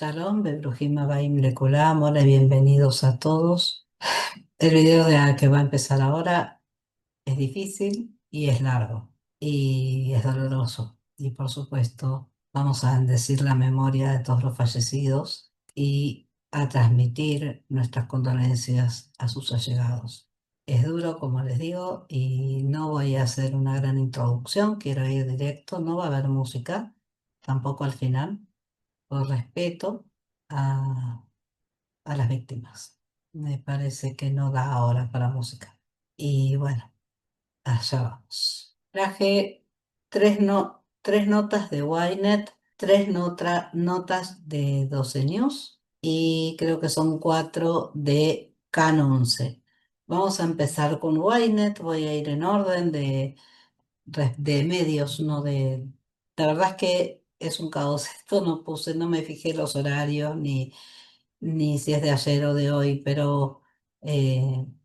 Shalom, Bebrujim Habayim Lekulam, hola y bienvenidos a todos. El video que va a empezar ahora es difícil y es largo y es doloroso. Y por supuesto, vamos a bendecir la memoria de todos los fallecidos y a transmitir nuestras condolencias a sus allegados. Es duro, como les digo, y no voy a hacer una gran introducción, quiero ir directo, no va a haber música, tampoco al final por respeto a, a las víctimas. Me parece que no da ahora para música. Y bueno, allá vamos. Traje tres notas de Ynet, notas de 12 News y creo que son cuatro de Can 11. Vamos a empezar con Ynet, voy a ir en orden de medios, no de... La verdad es que es un caos. Esto no me fijé los horarios ni si es de ayer o de hoy, pero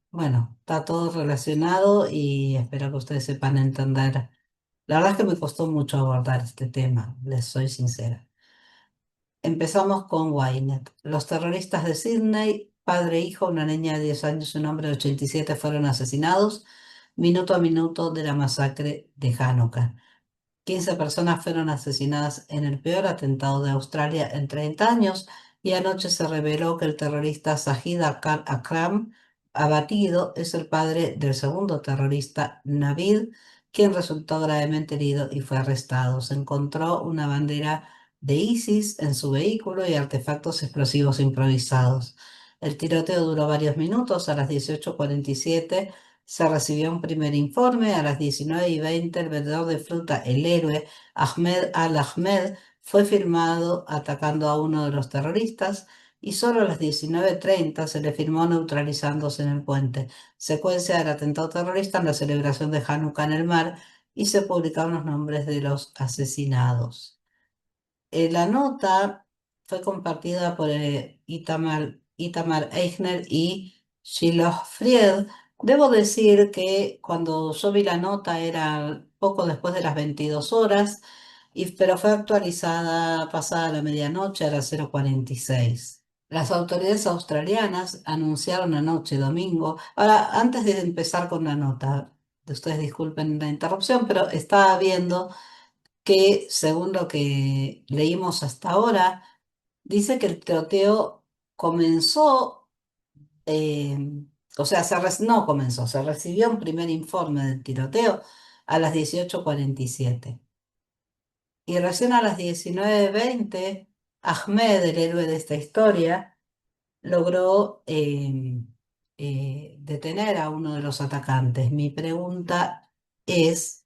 bueno, está todo relacionado y espero que ustedes sepan entender. La verdad es que me costó mucho abordar este tema, les soy sincera. Empezamos con Waynet. Los terroristas de Sydney, padre e hijo, una niña de 10 años y un hombre de 87 fueron asesinados minuto a minuto de la masacre de Hanukkah. 15 personas fueron asesinadas en el peor atentado de Australia en 30 años y anoche se reveló que el terrorista Zahid Akram, abatido, es el padre del segundo terrorista, Navid, quien resultó gravemente herido y fue arrestado. Se encontró una bandera de ISIS en su vehículo y artefactos explosivos improvisados. El tiroteo duró varios minutos. A las 18:47 se recibió un primer informe. A las 19:20 el vendedor de fruta, el héroe Ahmed Al-Ahmed, fue filmado atacando a uno de los terroristas y solo a las 19:30 se le filmó neutralizándose en el puente. Secuencia del atentado terrorista en la celebración de Hanukkah en el mar y se publicaron los nombres de los asesinados. La nota fue compartida por Itamar Eichner y Shiloh Fried. Debo decir que cuando yo vi la nota era poco después de las 22 horas, pero fue actualizada pasada la medianoche a las 0:46. Las autoridades australianas anunciaron anoche domingo. Ahora, antes de empezar con la nota, ustedes disculpen la interrupción, pero estaba viendo que, según lo que leímos hasta ahora, dice que el tiroteo comenzó, eh, o sea, no comenzó, se recibió un primer informe del tiroteo a las 18:47. Y recién a las 19:20, Ahmed, el héroe de esta historia, logró detener a uno de los atacantes. Mi pregunta es...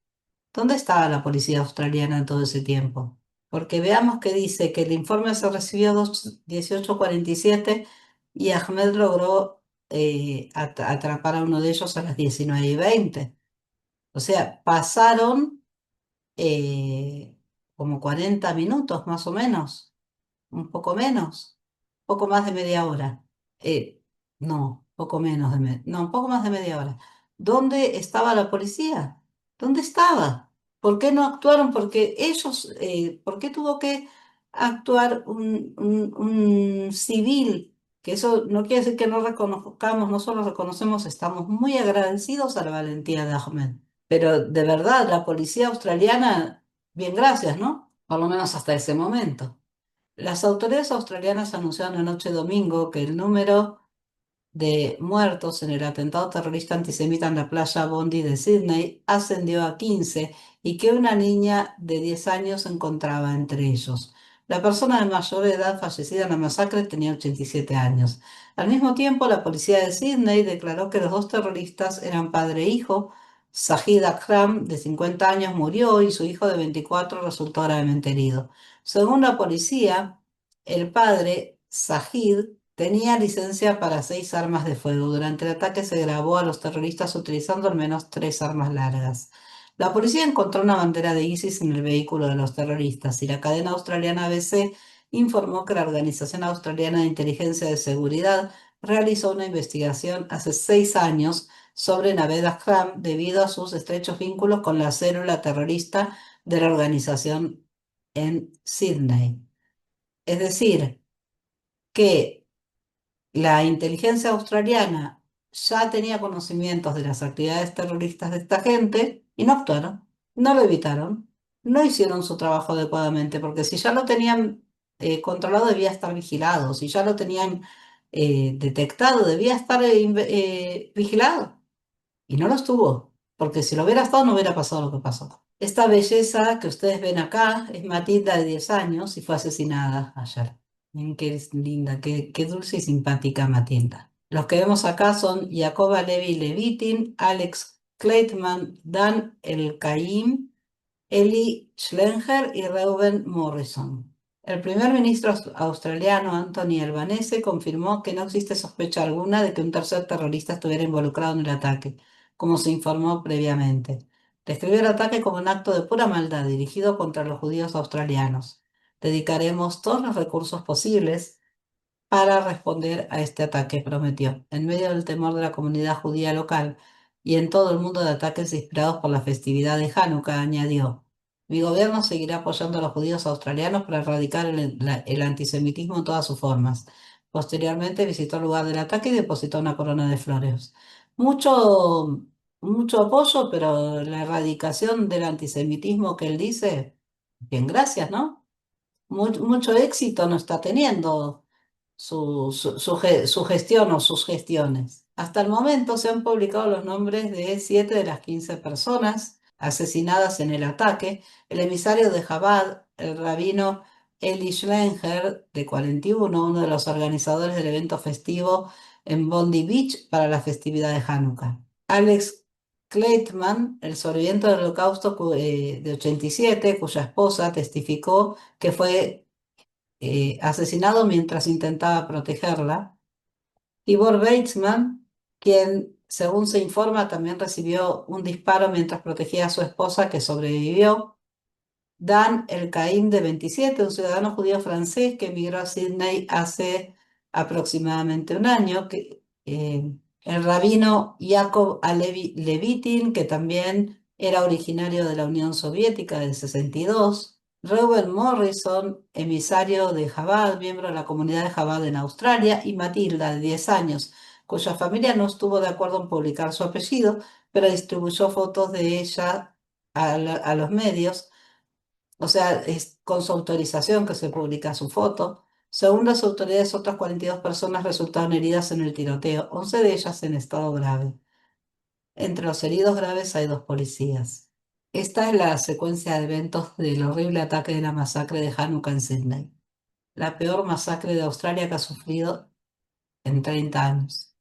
¿Dónde estaba la policía australiana en todo ese tiempo? Porque veamos que dice que el informe se recibió a 18:47 y Ahmed logró atrapar a uno de ellos a las 19:20. O sea, pasaron como 40 minutos más o menos, un poco menos, poco más de media hora. Eh, no, poco menos no, un poco más de media hora. ¿Dónde estaba la policía? ¿Dónde estaba? ¿Por qué no actuaron? Porque ellos, ¿por qué tuvo que actuar un civil? Que eso no quiere decir que no reconozcamos, no solo reconocemos, estamos muy agradecidos a la valentía de Ahmed. Pero de verdad, la policía australiana, bien, gracias, ¿no? Por lo menos hasta ese momento. Las autoridades australianas anunciaron anoche domingo que el número de muertos en el atentado terrorista antisemita en la playa Bondi de Sydney ascendió a 15 y que una niña de 10 años se encontraba entre ellos. La persona de mayor edad fallecida en la masacre tenía 87 años. Al mismo tiempo, la policía de Sydney declaró que los dos terroristas eran padre e hijo. Zahid Akram, de 50 años, murió y su hijo de 24 resultó gravemente herido. Según la policía, el padre, Zahid, tenía licencia para 6 armas de fuego. Durante el ataque se grabó a los terroristas utilizando al menos 3 armas largas. La policía encontró una bandera de ISIS en el vehículo de los terroristas y la cadena australiana ABC informó que la Organización Australiana de Inteligencia de Seguridad realizó una investigación hace 6 años sobre Naved Akram debido a sus estrechos vínculos con la célula terrorista de la organización en Sydney. Es decir, que la inteligencia australiana ya tenía conocimientos de las actividades terroristas de esta gente y no actuaron, no lo evitaron, no hicieron su trabajo adecuadamente, porque si ya lo tenían controlado debía estar vigilado, si ya lo tenían detectado debía estar vigilado y no lo estuvo, porque si lo hubiera estado no hubiera pasado lo que pasó. Esta belleza que ustedes ven acá es Matilda de 10 años y fue asesinada ayer. Miren qué es linda, qué dulce y simpática Matilda. Los que vemos acá son Jacoba Levi Levitin, Alex Kleitman, Dan El Caim, Eli Schlenger y Reuben Morrison. El primer ministro australiano Anthony Albanese confirmó que no existe sospecha alguna de que un tercer terrorista estuviera involucrado en el ataque, como se informó previamente. Describió el ataque como un acto de pura maldad dirigido contra los judíos australianos. Dedicaremos todos los recursos posibles para responder a este ataque, prometió, en medio del temor de la comunidad judía local y en todo el mundo de ataques inspirados por la festividad de Hanukkah, añadió. Mi gobierno seguirá apoyando a los judíos australianos para erradicar el antisemitismo en todas sus formas. Posteriormente visitó el lugar del ataque y depositó una corona de flores. Mucho, mucho apoyo, pero la erradicación del antisemitismo que él dice, bien, gracias, ¿no? Mucho éxito no está teniendo su gestión o sus gestiones. Hasta el momento se han publicado los nombres de 7 de las 15 personas asesinadas en el ataque. El emisario de Chabad, el rabino Eli Schlenger, de 41, uno de los organizadores del evento festivo en Bondi Beach para la festividad de Hanukkah. Alex Kleitman, el sobreviviente del Holocausto de 87, cuya esposa testificó que fue asesinado mientras intentaba protegerla. Tibor Weitzman, quien, según se informa, también recibió un disparo mientras protegía a su esposa, que sobrevivió. Dan El Caim, de 27, un ciudadano judío francés que emigró a Sydney hace aproximadamente un año. El rabino Yaakov Alevi Levitin, que también era originario de la Unión Soviética del 62. Reuben Morrison, emisario de Chabad, miembro de la comunidad de Chabad en Australia. Y Matilda, de 10 años, cuya familia no estuvo de acuerdo en publicar su apellido, pero distribuyó fotos de ella a los medios, o sea, es con su autorización que se publica su foto. Según las autoridades, otras 42 personas resultaron heridas en el tiroteo, 11 de ellas en estado grave. Entre los heridos graves hay dos policías. Esta es la secuencia de eventos del horrible ataque de la masacre de Hanukkah en Sydney, la peor masacre de Australia que ha sufrido en 30 años.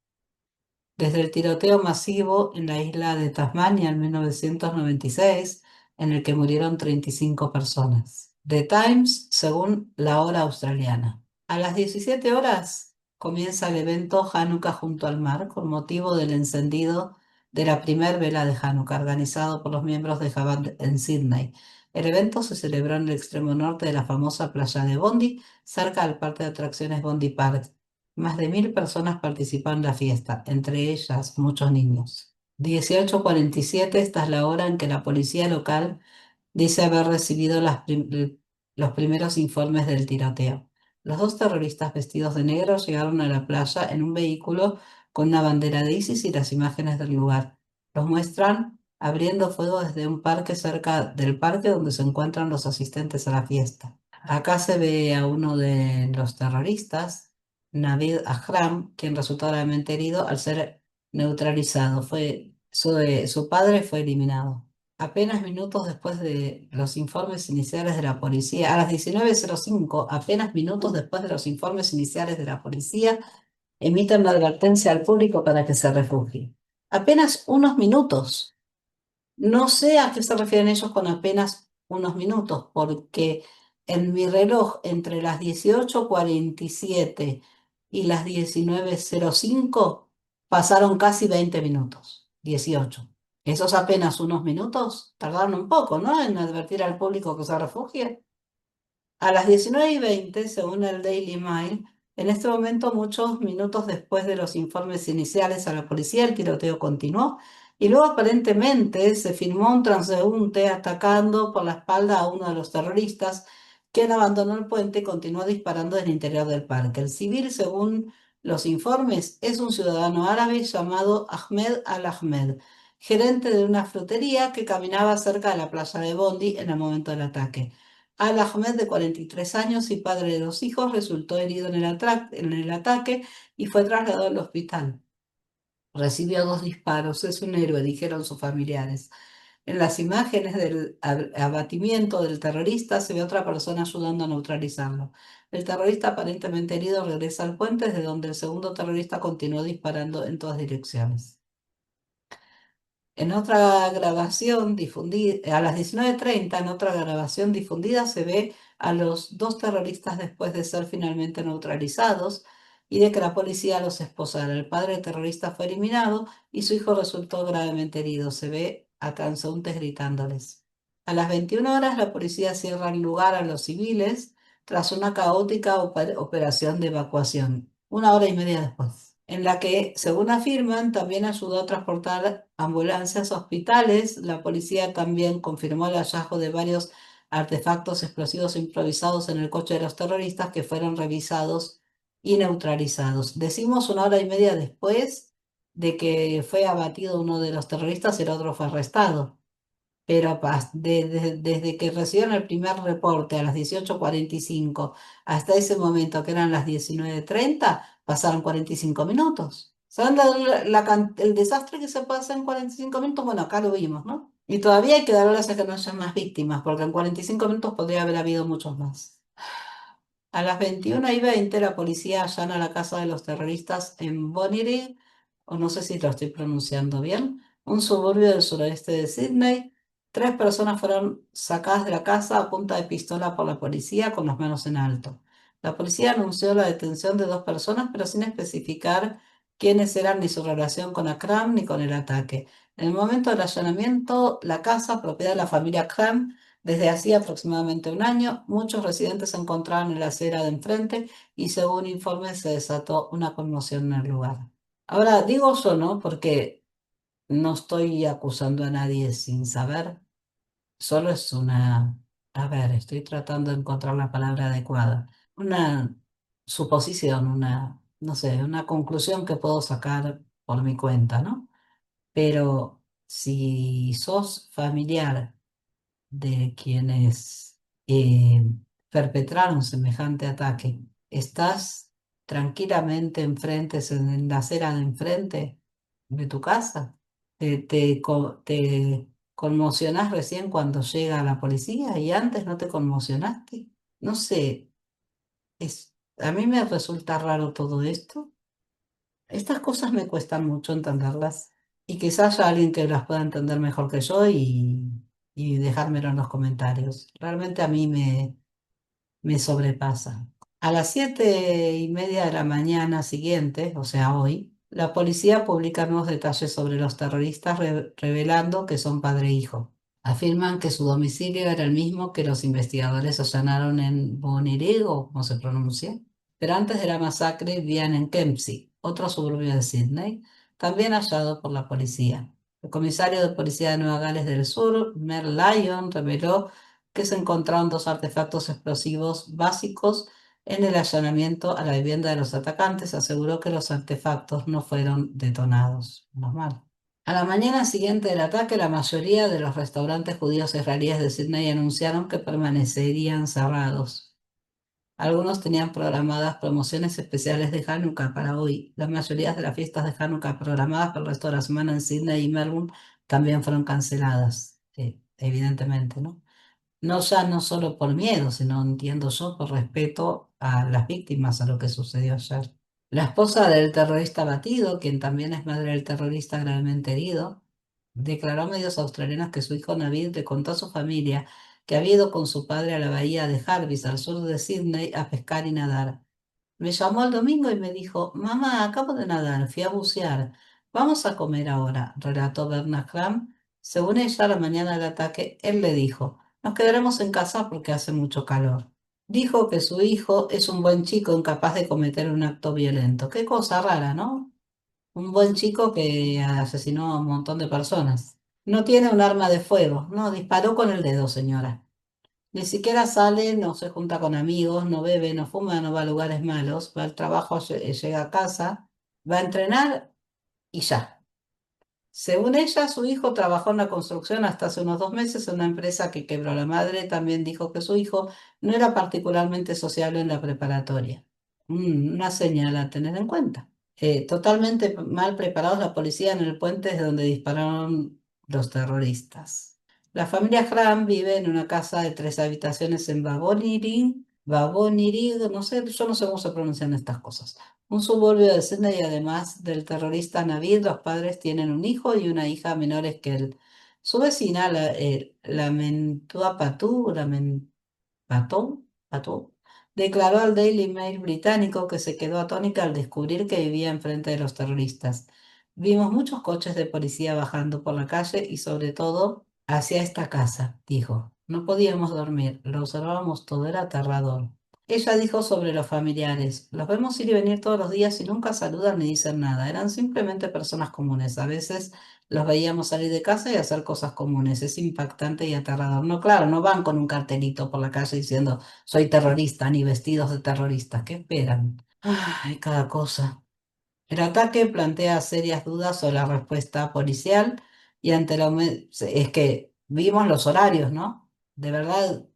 Desde el tiroteo masivo en la isla de Tasmania en 1996, en el que murieron 35 personas. The Times, según la hora australiana. A las 17 horas comienza el evento Hanukkah junto al mar con motivo del encendido de la primer vela de Hanukkah organizado por los miembros de Chabad en Sydney. El evento se celebró en el extremo norte de la famosa playa de Bondi, cerca del parque de atracciones Bondi Park. Más de 1000 personas participaron en la fiesta, entre ellas muchos niños. 18:47, esta es la hora en que la policía local dice haber recibido los primeros informes del tiroteo. Los dos terroristas vestidos de negro llegaron a la playa en un vehículo con una bandera de ISIS y las imágenes del lugar. Los muestran abriendo fuego desde un parque cerca del parque donde se encuentran los asistentes a la fiesta. Acá se ve a uno de los terroristas, Navid Ahram, quien resultó gravemente herido al ser neutralizado. Su padre fue eliminado. Apenas minutos después de los informes iniciales de la policía, a las 19:05, apenas minutos después de los informes iniciales de la policía, emiten una advertencia al público para que se refugie. Apenas unos minutos. No sé a qué se refieren ellos con apenas unos minutos, porque en mi reloj entre las 18:47 y las 19:05 pasaron casi 20 minutos, 18. Esos apenas unos minutos tardaron un poco, ¿no? En advertir al público que se refugie. A las 19:20, según el Daily Mail, en este momento, muchos minutos después de los informes iniciales a la policía, el tiroteo continuó y luego aparentemente se filmó un transeúnte atacando por la espalda a uno de los terroristas, quien abandonó el puente y continuó disparando en el interior del parque. El civil, según los informes, es un ciudadano árabe llamado Ahmed Al-Ahmed, gerente de una frutería que caminaba cerca de la playa de Bondi en el momento del ataque. Al-Ahmed, de 43 años y padre de dos hijos, resultó herido en el ataque y fue trasladado al hospital. Recibió dos disparos, es un héroe, dijeron sus familiares. En las imágenes del abatimiento del terrorista se ve a otra persona ayudando a neutralizarlo. El terrorista aparentemente herido regresa al puente desde donde el segundo terrorista continuó disparando en todas direcciones. En otra grabación difundida, a las 19:30, en otra grabación difundida, se ve a los dos terroristas después de ser finalmente neutralizados y de que la policía los esposara. El padre del terrorista fue eliminado y su hijo resultó gravemente herido. Se ve a transeúntes gritándoles. A las 21 horas, la policía cierra el lugar a los civiles tras una caótica operación de evacuación, una hora y media después, en la que, según afirman, también ayudó a transportar ambulancias a hospitales. La policía también confirmó el hallazgo de varios artefactos explosivos improvisados en el coche de los terroristas que fueron revisados y neutralizados. Decimos una hora y media después de que fue abatido uno de los terroristas y el otro fue arrestado. Pero desde que recibieron el primer reporte a las 18:45 hasta ese momento, que eran las 19:30, pasaron 45 minutos. ¿Saben el desastre que se puede hacer en 45 minutos? Bueno, acá lo vimos, ¿no? Y todavía hay que dar horas a que no haya más víctimas, porque en 45 minutos podría haber habido muchos más. A las 21:20 la policía allana la casa de los terroristas en Bonnyrigg, o no sé si lo estoy pronunciando bien, un suburbio del suroeste de Sydney. Tres personas fueron sacadas de la casa a punta de pistola por la policía con las manos en alto. La policía anunció la detención de dos personas, pero sin especificar quiénes eran ni su relación con Akram ni con el ataque. En el momento del allanamiento, la casa, propiedad de la familia Akram, desde hacía aproximadamente un año, muchos residentes se encontraban en la acera de enfrente y según informes se desató una conmoción en el lugar. Ahora, digo yo, ¿no? Porque no estoy acusando a nadie sin saber, solo es una... A ver, estoy tratando de encontrar la palabra adecuada. Una suposición, no sé, una conclusión que puedo sacar por mi cuenta, ¿no? Pero si sos familiar de quienes eh, perpetraron semejante ataque, estás tranquilamente enfrente, en la acera de enfrente de tu casa. Te conmocionás recién cuando llega la policía y antes no te conmocionaste. No sé, a mí me resulta raro todo esto. Estas cosas me cuestan mucho entenderlas y quizás haya alguien que las pueda entender mejor que yo y dejármelo en los comentarios. Realmente a mí me sobrepasa. A las 7:30 de la mañana siguiente, o sea, hoy, la policía publica nuevos detalles sobre los terroristas revelando que son padre e hijo. Afirman que su domicilio era el mismo que los investigadores allanaron en Bonnyrigg, o como se pronuncia, pero antes de la masacre vivían en Kempsey, otro suburbio de Sydney, también hallado por la policía. El comisario de policía de Nueva Gales del Sur, Mer Lyon, reveló que se encontraron dos artefactos explosivos básicos en el allanamiento a la vivienda de los atacantes. Aseguró que los artefactos no fueron detonados. Menos mal. A la mañana siguiente del ataque, la mayoría de los restaurantes judíos israelíes de Sydney anunciaron que permanecerían cerrados. Algunos tenían programadas promociones especiales de Hanukkah para hoy. La mayoría de las fiestas de Hanukkah programadas para el resto de la semana en Sydney y Melbourne también fueron canceladas. Evidentemente, ¿no? No ya no solo por miedo, sino entiendo yo por respeto a las víctimas, a lo que sucedió ayer. La esposa del terrorista abatido, quien también es madre del terrorista gravemente herido, declaró a medios australianos que su hijo Navid le contó a su familia que había ido con su padre a la bahía de Jarvis, al sur de Sydney, a pescar y nadar. Me llamó el domingo y me dijo: Mamá, acabo de nadar, fui a bucear. Vamos a comer ahora, relató Bernard Cram. Según ella, a la mañana del ataque, él le dijo: Nos quedaremos en casa porque hace mucho calor. Dijo que su hijo es un buen chico incapaz de cometer un acto violento. Qué cosa rara, ¿no? Un buen chico que asesinó a un montón de personas. No tiene un arma de fuego. No, disparó con el dedo, señora. Ni siquiera sale, no se junta con amigos, no bebe, no fuma, no va a lugares malos, va al trabajo, llega a casa, va a entrenar y ya. Según ella, su hijo trabajó en la construcción hasta hace unos 2 meses en una empresa que quebró. La madre también dijo que su hijo no era particularmente sociable en la preparatoria. Una señal a tener en cuenta. Totalmente mal preparados la policía en el puente desde donde dispararon los terroristas. La familia Graham vive en una casa de 3 habitaciones en Babonirig, no sé, yo no sé cómo se pronuncian estas cosas. Un suburbio de Sydney y además del terrorista Navid, los padres tienen un hijo y una hija menores que él. Su vecina, la Mentua Patu, Pató, declaró al Daily Mail británico que se quedó atónita al descubrir que vivía enfrente de los terroristas. Vimos muchos coches de policía bajando por la calle y sobre todo hacia esta casa, dijo. No podíamos dormir, lo observábamos todo, era aterrador. Ella dijo sobre los familiares, los vemos ir y venir todos los días y nunca saludan ni dicen nada, eran simplemente personas comunes. A veces los veíamos salir de casa y hacer cosas comunes. Es impactante y aterrador. No, claro, no van con un cartelito por la calle diciendo soy terrorista ni vestidos de terroristas. ¿Qué esperan? Ay, cada cosa. El ataque plantea serias dudas sobre la respuesta policial y ante es que vimos los horarios, ¿no? De verdad,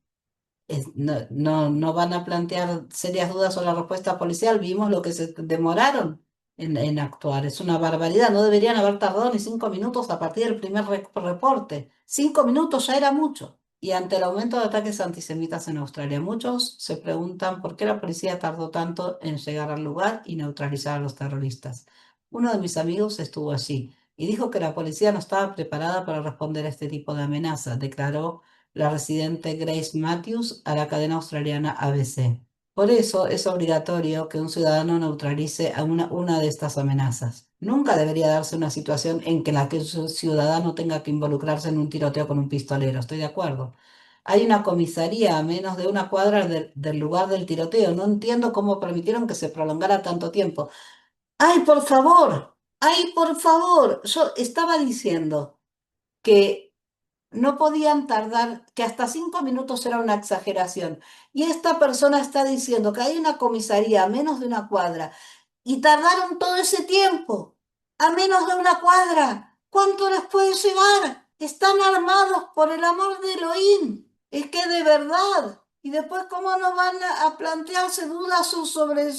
no van a plantear serias dudas sobre la respuesta policial. Vimos lo que se demoraron en actuar. Es una barbaridad. No deberían haber tardado ni 5 minutos a partir del primer reporte. 5 minutos ya era mucho. Y ante el aumento de ataques antisemitas en Australia, muchos se preguntan por qué la policía tardó tanto en llegar al lugar y neutralizar a los terroristas. Uno de mis amigos estuvo allí y dijo que la policía no estaba preparada para responder a este tipo de amenaza, declaró la residente Grace Matthews a la cadena australiana ABC. Por eso es obligatorio que un ciudadano neutralice a una de estas amenazas. Nunca debería darse una situación en que la que un ciudadano tenga que involucrarse en un tiroteo con un pistolero. Estoy de acuerdo. Hay una comisaría a menos de una cuadra del lugar del tiroteo. No entiendo cómo permitieron que se prolongara tanto tiempo. ¡Ay, por favor! ¡Ay, por favor! Yo estaba diciendo que no podían tardar, que hasta 5 minutos era una exageración. Y esta persona está diciendo que hay una comisaría a menos de una cuadra y tardaron todo ese tiempo, a menos de una cuadra. ¿Cuánto les puede llevar? Están armados, por el amor de Elohim. Es que de verdad. Y después, ¿cómo no van a plantearse dudas sobre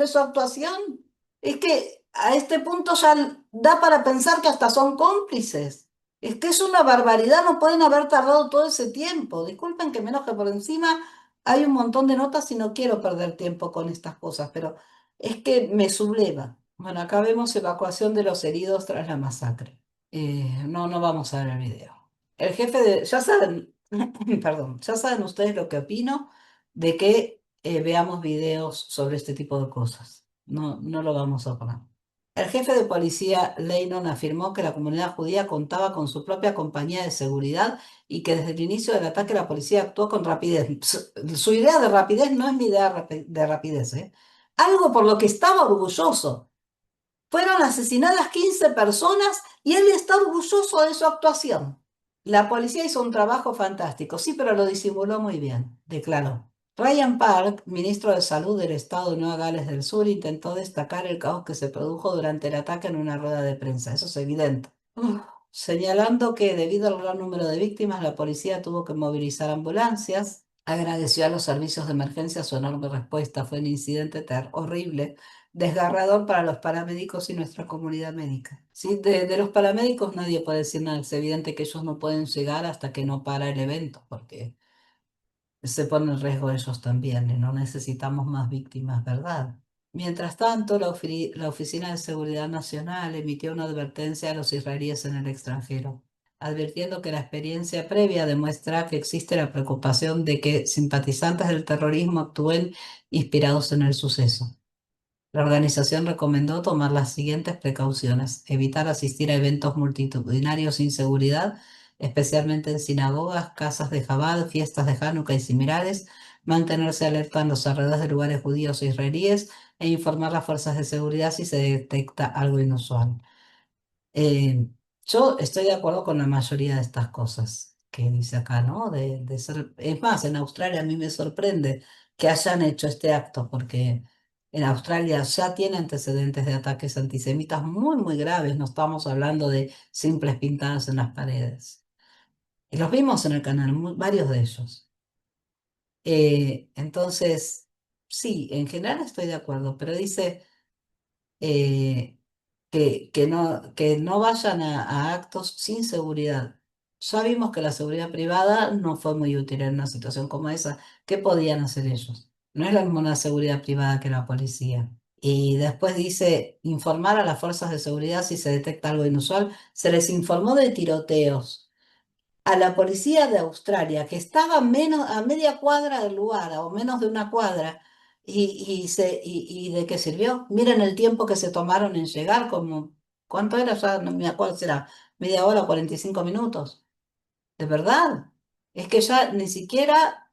su actuación? Es que a este punto ya da para pensar que hasta son cómplices. Es que es una barbaridad, no pueden haber tardado todo ese tiempo. Disculpen que me enoje por encima, hay un montón de notas y no quiero perder tiempo con estas cosas, pero es que me subleva. Bueno, acá vemos evacuación de los heridos tras la masacre. No vamos a ver el video. El jefe de, ya saben, perdón, ya saben ustedes lo que opino de que veamos videos sobre este tipo de cosas. No lo vamos a poner. El jefe de policía Leinon afirmó que la comunidad judía contaba con su propia compañía de seguridad y que desde el inicio del ataque la policía actuó con rapidez. Su idea de rapidez no es mi idea de rapidez, ¿eh? Algo por lo que estaba orgulloso. Fueron asesinadas 15 personas y él está orgulloso de su actuación. La policía hizo un trabajo fantástico, sí, pero lo disimuló muy bien, declaró. Ryan Park, ministro de Salud del estado de Nueva Gales del Sur, intentó destacar el caos que se produjo durante el ataque en una rueda de prensa. Eso es evidente. Señalando que debido al gran número de víctimas, la policía tuvo que movilizar ambulancias. Agradeció a los servicios de emergencia su enorme respuesta. Fue un incidente horrible, desgarrador para los paramédicos y nuestra comunidad médica. Sí, de los paramédicos nadie puede decir nada. Es evidente que ellos no pueden llegar hasta que no para el evento, porque se ponen en riesgo ellos también y no necesitamos más víctimas, ¿verdad? Mientras tanto, la Oficina de Seguridad Nacional emitió una advertencia a los israelíes en el extranjero, advirtiendo que la experiencia previa demuestra que existe la preocupación de que simpatizantes del terrorismo actúen inspirados en el suceso. La organización recomendó tomar las siguientes precauciones: evitar asistir a eventos multitudinarios sin seguridad, especialmente en sinagogas, casas de Jabad, fiestas de Hanukkah y similares, mantenerse alerta en los alrededores de lugares judíos e israelíes e informar a las fuerzas de seguridad si se detecta algo inusual. Eh, yo estoy de acuerdo con la mayoría de estas cosas. que dice acá, ¿no? De ser, es más, en Australia a mí me sorprende que hayan hecho este acto, porque en Australia ya tiene antecedentes de ataques antisemitas muy, muy graves, no estamos hablando de simples pintadas en las paredes. Y los vimos en el canal, varios de ellos. Entonces, sí, en general estoy de acuerdo, pero dice eh, que no vayan a actos sin seguridad. Ya vimos que la seguridad privada no fue muy útil en una situación como esa. ¿Qué podían hacer ellos? No es la misma una seguridad privada que la policía. Y después dice informar a las fuerzas de seguridad si se detecta algo inusual. Se les informó de tiroteos a la policía de Australia, que estaba menos, a media cuadra del lugar, o menos de una cuadra, y ¿de qué sirvió? Miren el tiempo que se tomaron en llegar, como, ¿cuánto era? Ya no me acuerdo, será media hora o 45 minutos. De verdad, es que ya ni siquiera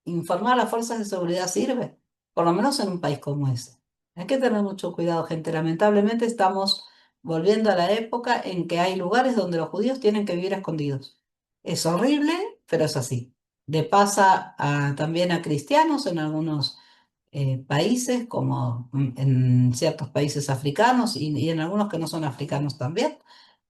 informar a las fuerzas de seguridad sirve, por lo menos en un país como ese. Hay que tener mucho cuidado, gente. Lamentablemente estamos volviendo a la época en que hay lugares donde los judíos tienen que vivir escondidos. Es horrible, pero es así. Le pasa también a cristianos en algunos países, como en ciertos países africanos y en algunos que no son africanos también,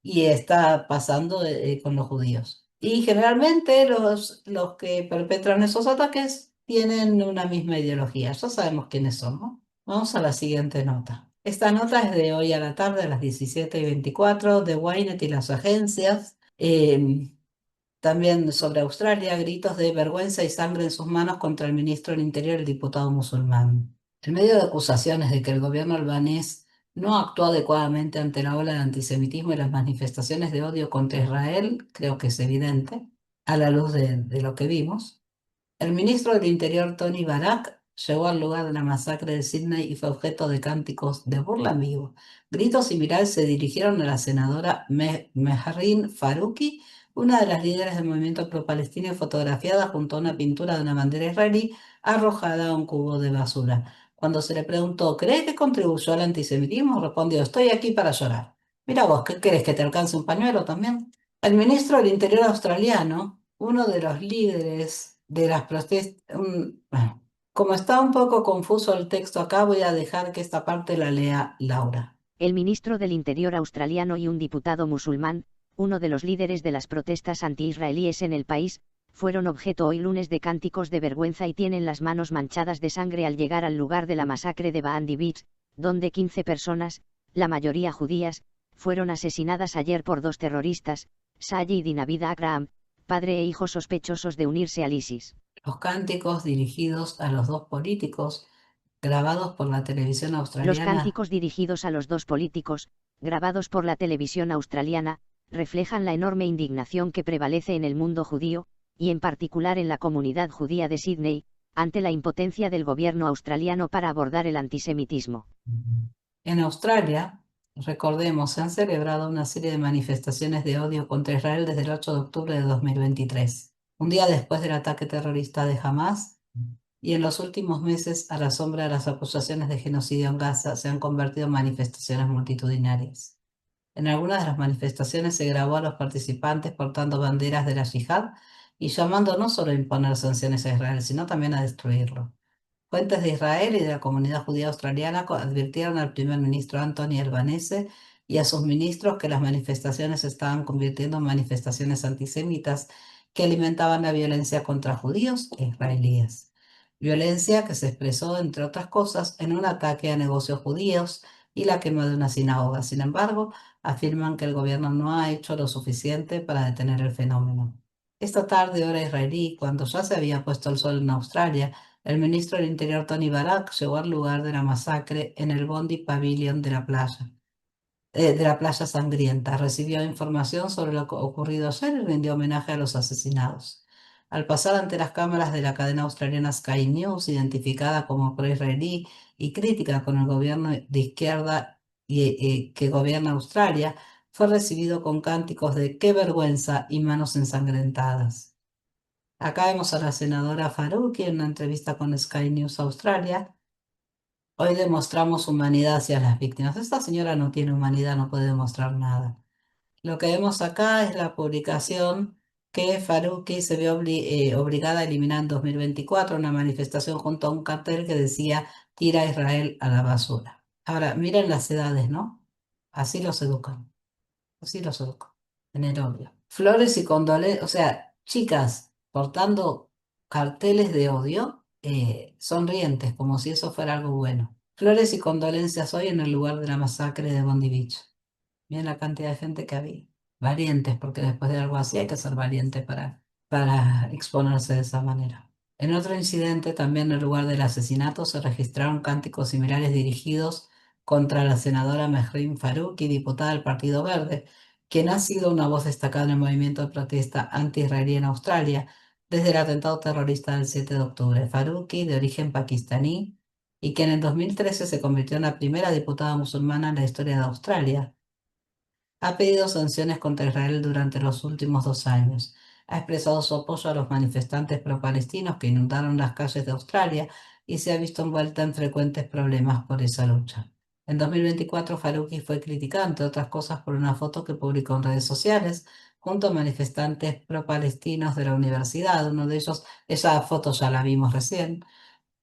y está pasando con los judíos. Y generalmente los que perpetran esos ataques tienen una misma ideología. Ya sabemos quiénes son, ¿no? Vamos a la siguiente nota. Esta nota es de hoy a la tarde, a las 17:24, de Ynet y las agencias. También sobre Australia, gritos de vergüenza y sangre en sus manos contra el ministro del Interior, el diputado musulmán. En medio de acusaciones de que el gobierno albanés no actuó adecuadamente ante la ola de antisemitismo y las manifestaciones de odio contra Israel, creo que es evidente, a la luz de lo que vimos. El ministro del Interior, Tony Barak, llegó al lugar de la masacre de Sydney y fue objeto de cánticos de burla en vivo. Gritos similares se dirigieron a la senadora Mehreen Faruqi, una de las líderes del movimiento pro-palestino, fotografiada junto a una pintura de una bandera israelí arrojada a un cubo de basura. Cuando se le preguntó, ¿cree que contribuyó al antisemitismo? Respondió, estoy aquí para llorar. Mira vos, ¿qué querés que te alcance un pañuelo también? El ministro del Interior australiano, uno de los líderes de las protestas, bueno, como está un poco confuso el texto acá, voy a dejar que esta parte la lea Laura. El ministro del Interior australiano y un diputado musulmán, uno de los líderes de las protestas anti-israelíes en el país, fueron objeto hoy lunes de cánticos de vergüenza y tienen las manos manchadas de sangre al llegar al lugar de la masacre de Bandy Beach, donde 15 personas, la mayoría judías, fueron asesinadas ayer por dos terroristas, Sayed y Navid Akram, padre e hijo sospechosos de unirse al ISIS. Los cánticos dirigidos a los dos políticos, grabados por la televisión Los australiana. cánticos dirigidos a los dos políticos, grabados por la televisión australiana, reflejan la enorme indignación que prevalece en el mundo judío, y en particular en la comunidad judía de Sydney, ante la impotencia del gobierno australiano para abordar el antisemitismo. En Australia, recordemos, se han celebrado una serie de manifestaciones de odio contra Israel desde el 8 de octubre de 2023, un día después del ataque terrorista de Hamas, y en los últimos meses, a la sombra de las acusaciones de genocidio en Gaza, se han convertido en manifestaciones multitudinarias. En algunas de las manifestaciones se grabó a los participantes portando banderas de la yihad y llamando no solo a imponer sanciones a Israel, sino también a destruirlo. Fuentes de Israel y de la comunidad judía australiana advirtieron al primer ministro Anthony Albanese y a sus ministros que las manifestaciones se estaban convirtiendo en manifestaciones antisemitas que alimentaban la violencia contra judíos e israelíes. Violencia que se expresó, entre otras cosas, en un ataque a negocios judíos y la quema de una sinagoga. Sin embargo, afirman que el gobierno no ha hecho lo suficiente para detener el fenómeno. Esta tarde, hora israelí, cuando ya se había puesto el sol en Australia, el ministro del Interior, Tony Barak, llegó al lugar de la masacre en el Bondi Pavilion de la playa Sangrienta. Recibió información sobre lo ocurrido ayer y rindió homenaje a los asesinados. Al pasar ante las cámaras de la cadena australiana Sky News, identificada como pro-israelí y crítica con el gobierno de izquierda que gobierna Australia, fue recibido con cánticos de ¡qué vergüenza! Y manos ensangrentadas. Acá vemos a la senadora Faruqi en una entrevista con Sky News Australia. Hoy demostramos humanidad hacia las víctimas. Esta señora no tiene humanidad, no puede demostrar nada. Lo que vemos acá es la publicación que Faruqi se vio obligada a eliminar en 2024 una manifestación junto a un cartel que decía tira a Israel a la basura. Ahora, miren las edades, ¿no? Así los educan, así los educan, en el odio. Flores y condolencias, o sea, chicas portando carteles de odio, sonrientes, como si eso fuera algo bueno. Flores y condolencias hoy en el lugar de la masacre de Bondi Beach. Miren la cantidad de gente que había. Valientes, porque después de algo así hay que ser valiente para exponerse de esa manera. En otro incidente, también en el lugar del asesinato, se registraron cánticos similares dirigidos contra la senadora Mehrin Faruqi, diputada del Partido Verde, quien ha sido una voz destacada en el movimiento de protesta anti-israelí en Australia desde el atentado terrorista del 7 de octubre. Faruqui, de origen pakistaní, y quien en 2013 se convirtió en la primera diputada musulmana en la historia de Australia, ha pedido sanciones contra Israel durante los últimos 2 años. Ha expresado su apoyo a los manifestantes pro-palestinos que inundaron las calles de Australia y se ha visto envuelta en frecuentes problemas por esa lucha. En 2024, Faruqi fue criticada, entre otras cosas, por una foto que publicó en redes sociales junto a manifestantes pro-palestinos de la universidad. Uno de ellos, esa foto ya la vimos recién.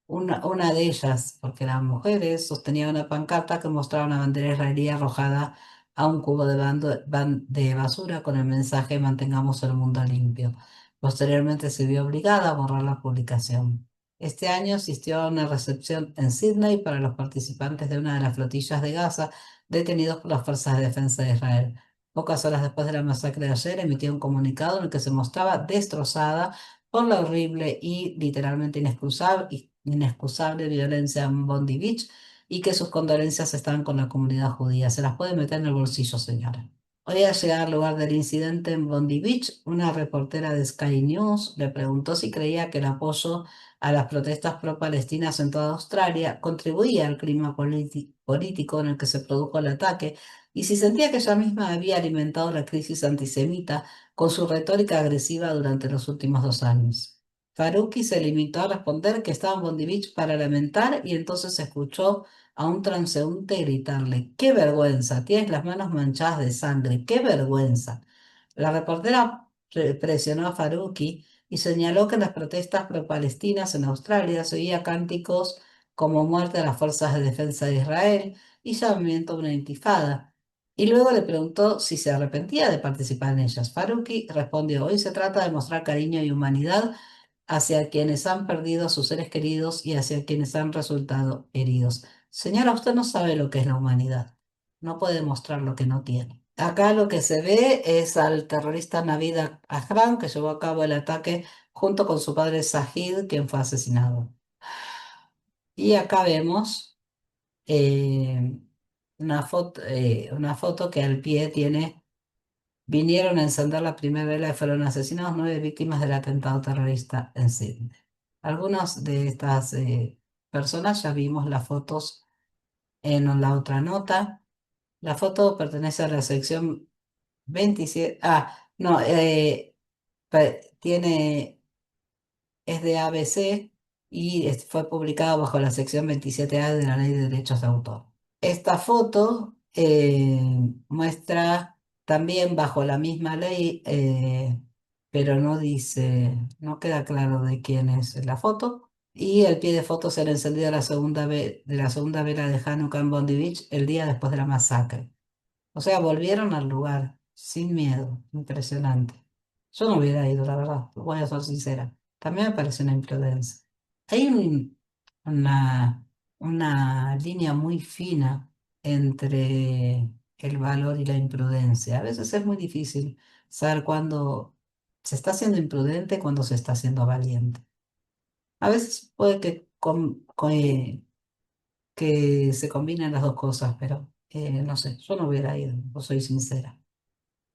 Una de ellas, porque eran mujeres, sostenía una pancarta que mostraba una bandera israelí arrojada a un cubo de basura con el mensaje Mantengamos el mundo limpio. Posteriormente se vio obligada a borrar la publicación. Este año asistió a una recepción en Sydney para los participantes de una de las flotillas de Gaza detenidos por las fuerzas de defensa de Israel. Pocas horas después de la masacre de ayer, emitió un comunicado en el que se mostraba destrozada por la horrible y literalmente inexcusable violencia en Bondi Beach y que sus condolencias están con la comunidad judía. Se las puede meter en el bolsillo, señora. Hoy al llegar al lugar del incidente en Bondi Beach, una reportera de Sky News le preguntó si creía que el apoyo a las protestas pro-palestinas en toda Australia contribuía al clima político en el que se produjo el ataque y si sentía que ella misma había alimentado la crisis antisemita con su retórica agresiva durante los últimos 2 años. Faruqi se limitó a responder que estaba en Bondi Beach para lamentar y entonces escuchó a un transeúnte gritarle, ¡qué vergüenza! Tienes las manos manchadas de sangre, ¡qué vergüenza! La reportera presionó a Faruqi y señaló que en las protestas pro-palestinas en Australia se oía cánticos como muerte a las fuerzas de defensa de Israel y llamamiento a una intifada. Y luego le preguntó si se arrepentía de participar en ellas. Faruqi respondió, hoy se trata de mostrar cariño y humanidad hacia quienes han perdido a sus seres queridos y hacia quienes han resultado heridos. Señora, usted no sabe lo que es la humanidad. No puede mostrar lo que no tiene. Acá lo que se ve es al terrorista Navid Ajram, que llevó a cabo el ataque junto con su padre Zahid, quien fue asesinado. Y acá vemos eh, una foto que al pie tiene: vinieron a encender la primera vela y fueron asesinados 9 víctimas del atentado terrorista en Sydney. Algunas de estas personas ya vimos las fotos en la otra nota. La foto pertenece a la sección 27. Ah, no, es de ABC y fue publicado bajo la sección 27A de la Ley de Derechos de Autor. Esta foto muestra también bajo la misma ley, pero no dice, no queda claro de quién es la foto. Y el pie de foto será encendido de la segunda vela de Hanukkah en Bondi Beach el día después de la masacre. O sea, volvieron al lugar, sin miedo, impresionante. Yo no hubiera ido, la verdad, voy a ser sincera. También me parece una imprudencia. Hay una, una línea muy fina entre el valor y la imprudencia. A veces es muy difícil saber cuándo se está siendo imprudente y cuándo se está siendo valiente. A veces puede que se combinen las dos cosas, pero no sé, yo no hubiera ido, os soy sincera.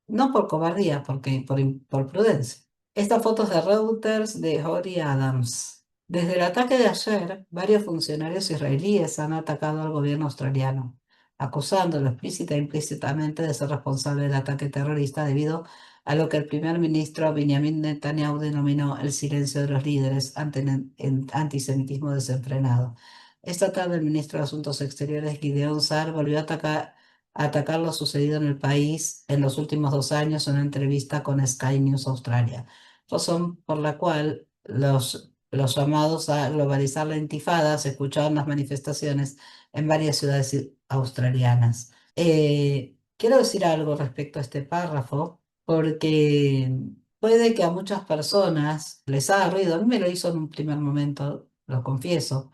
No por cobardía, porque por prudencia. Esta foto es de Reuters de Holly Adams. Desde el ataque de ayer, varios funcionarios israelíes han atacado al gobierno australiano, acusándolo explícita e implícitamente de ser responsable del ataque terrorista debido a lo que el primer ministro Benjamin Netanyahu denominó el silencio de los líderes ante el antisemitismo desenfrenado. Esta tarde, el ministro de Asuntos Exteriores, Gideon Sa'ar, volvió a atacar. atacar lo sucedido en el país en los últimos 2 años en una entrevista con Sky News Australia, razón por la cual los llamados a globalizar la intifada se escucharon las manifestaciones en varias ciudades australianas. Quiero decir algo respecto a este párrafo, porque puede que a muchas personas les haga ruido, a mí me lo hizo en un primer momento, lo confieso,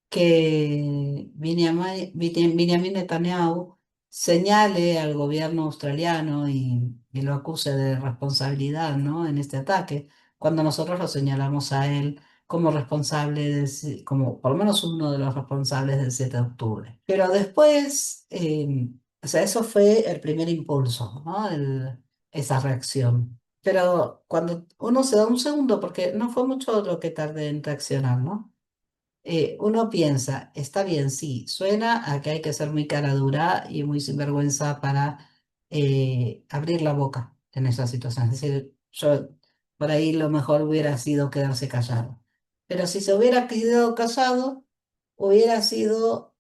que Benjamin Netanyahu señale al gobierno australiano y lo acuse de responsabilidad, ¿no? En este ataque, cuando nosotros lo señalamos a él como responsable, como por lo menos uno de los responsables del 7 de octubre. Pero después, o sea, eso fue el primer impulso, ¿no? Esa reacción. Pero cuando uno se da un segundo, porque no fue mucho lo que tardé en reaccionar, ¿no? Uno piensa, está bien, sí, suena a que hay que ser muy cara dura y muy sinvergüenza para abrir la boca en esa situación. Es decir, yo por ahí lo mejor hubiera sido quedarse callado. Pero si se hubiera quedado callado, hubiera sido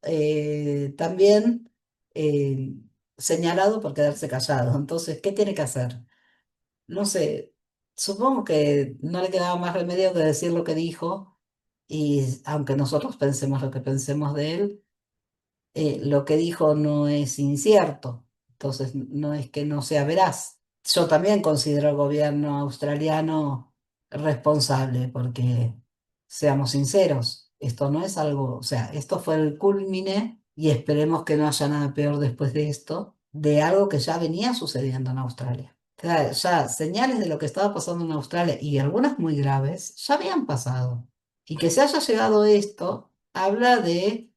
también eh, señalado por quedarse callado. Entonces, ¿qué tiene que hacer? No sé, supongo que no le quedaba más remedio que decir lo que dijo y aunque nosotros pensemos lo que pensemos de él, lo que dijo no es incierto, entonces no es que no sea veraz. Yo también considero al gobierno australiano responsable porque, seamos sinceros, esto no es algo, o sea, esto fue el culmine y esperemos que no haya nada peor después de esto, de algo que ya venía sucediendo en Australia. O sea, ya señales de lo que estaba pasando en Australia y algunas muy graves ya habían pasado. Y que se haya llegado a esto habla de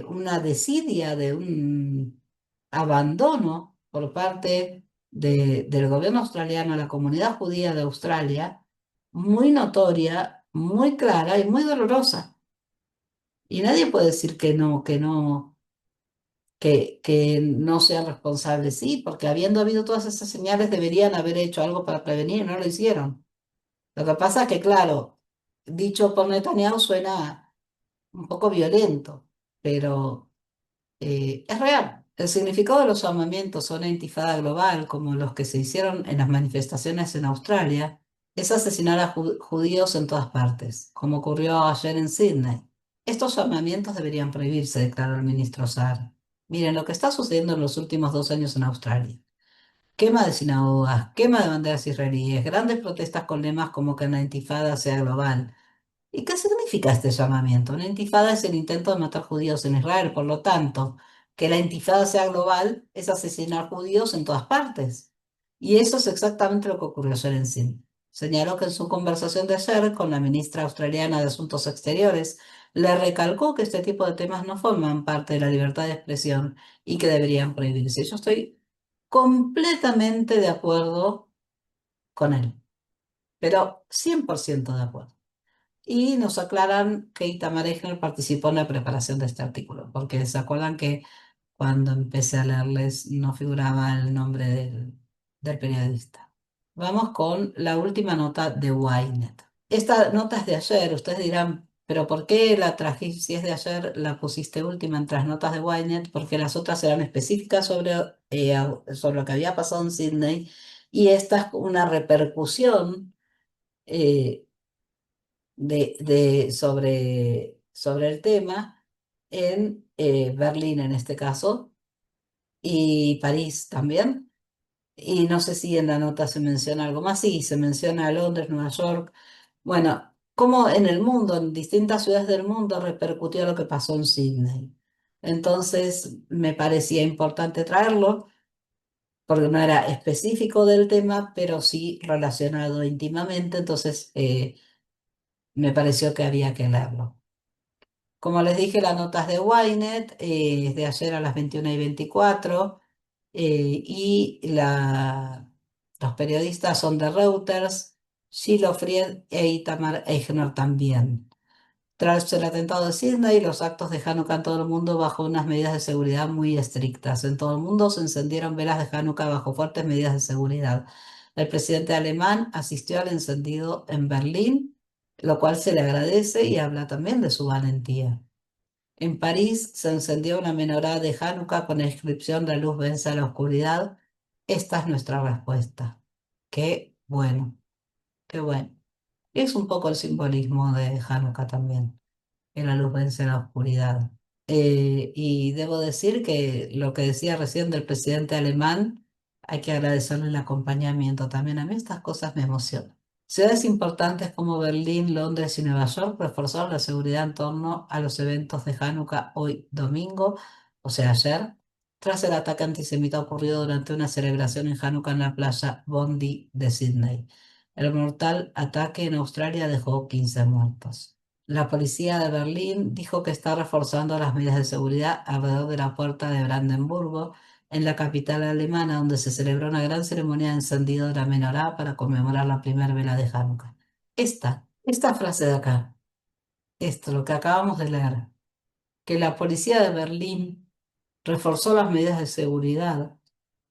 una desidia, de un abandono por parte del gobierno australiano a la comunidad judía de Australia, muy notoria, muy clara y muy dolorosa. Y nadie puede decir que no sean responsables. Sí, porque habiendo habido todas esas señales deberían haber hecho algo para prevenir y no lo hicieron. Lo que pasa es que, claro, dicho por Netanyahu suena un poco violento, pero es real. El significado de los llamamientos a una intifada global, como los que se hicieron en las manifestaciones en Australia, es asesinar a judíos en todas partes, como ocurrió ayer en Sydney. Estos llamamientos deberían prohibirse, declaró el ministro Saar. Miren lo que está sucediendo en los últimos 2 años en Australia. Quema de sinagogas, quema de banderas israelíes, grandes protestas con lemas como que la intifada sea global. ¿Y qué significa este llamamiento? Una intifada es el intento de matar judíos en Israel, por lo tanto, que la intifada sea global es asesinar judíos en todas partes. Y eso es exactamente lo que ocurrió ayer en Sydney. Señaló que en su conversación de ayer con la ministra australiana de Asuntos Exteriores, le recalcó que este tipo de temas no forman parte de la libertad de expresión y que deberían prohibirse. Yo estoy completamente de acuerdo con él, pero 100% de acuerdo. Y nos aclaran que Itamar Eckner participó en la preparación de este artículo, porque se acuerdan que cuando empecé a leerles no figuraba el nombre del periodista. Vamos con la última nota de Ynet. Esta nota es de ayer, ustedes dirán, pero ¿por qué la trajiste, si es de ayer, la pusiste última entre las notas de Ynet? Porque las otras eran específicas sobre lo que había pasado en Sydney y esta es una repercusión eh, sobre el tema en Berlín en este caso y París también. Y no sé si en la nota se menciona algo más. Sí, se menciona Londres, Nueva York. Bueno, como en el mundo, en distintas ciudades del mundo repercutió lo que pasó en Sydney. Entonces me parecía importante traerlo porque no era específico del tema, pero sí relacionado íntimamente. Entonces me pareció que había que leerlo. Como les dije, la nota es de Ynet, es de ayer a las 21:24, y los periodistas son de Reuters, Gillo Fried e Itamar Eichner también. Tras el atentado de Sydney, los actos de Hanukkah en todo el mundo bajo unas medidas de seguridad muy estrictas. En todo el mundo se encendieron velas de Hanukkah bajo fuertes medidas de seguridad. El presidente alemán asistió al encendido en Berlín, lo cual se le agradece y habla también de su valentía. En París se encendió una menorá de Hanukkah con la inscripción La luz vence a la oscuridad. Esta es nuestra respuesta. Qué bueno, qué bueno. Y es un poco el simbolismo de Hanukkah también, que la luz vence a la oscuridad. Y debo decir que lo que decía recién del presidente alemán, hay que agradecerle el acompañamiento. También a mí estas cosas me emocionan. Ciudades importantes como Berlín, Londres y Nueva York reforzaron la seguridad en torno a los eventos de Hanukkah hoy domingo, o sea, ayer, tras el ataque antisemita ocurrido durante una celebración en Hanukkah en la playa Bondi de Sydney. El mortal ataque en Australia dejó 15 muertos. La policía de Berlín dijo que está reforzando las medidas de seguridad alrededor de la puerta de Brandenburgo, en la capital alemana, donde se celebró una gran ceremonia de encendido de la menorá para conmemorar la primera vela de Hanukkah. Esta frase de acá, esto, lo que acabamos de leer, que la policía de Berlín reforzó las medidas de seguridad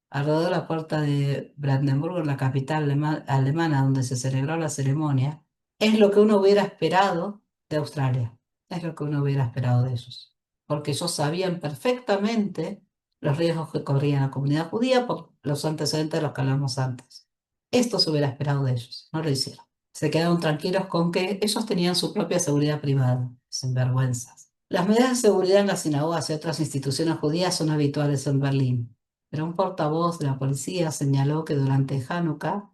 alrededor de la puerta de Brandenburgo, en la capital alemana, donde se celebró la ceremonia, es lo que uno hubiera esperado de Australia. Es lo que uno hubiera esperado de ellos. Porque ellos sabían perfectamente los riesgos que corría la comunidad judía por los antecedentes de los que hablamos antes. Esto se hubiera esperado de ellos. No lo hicieron. Se quedaron tranquilos con que ellos tenían su propia seguridad privada, sin vergüenzas. Las medidas de seguridad en las sinagogas y otras instituciones judías son habituales en Berlín, pero un portavoz de la policía señaló que durante Hanukkah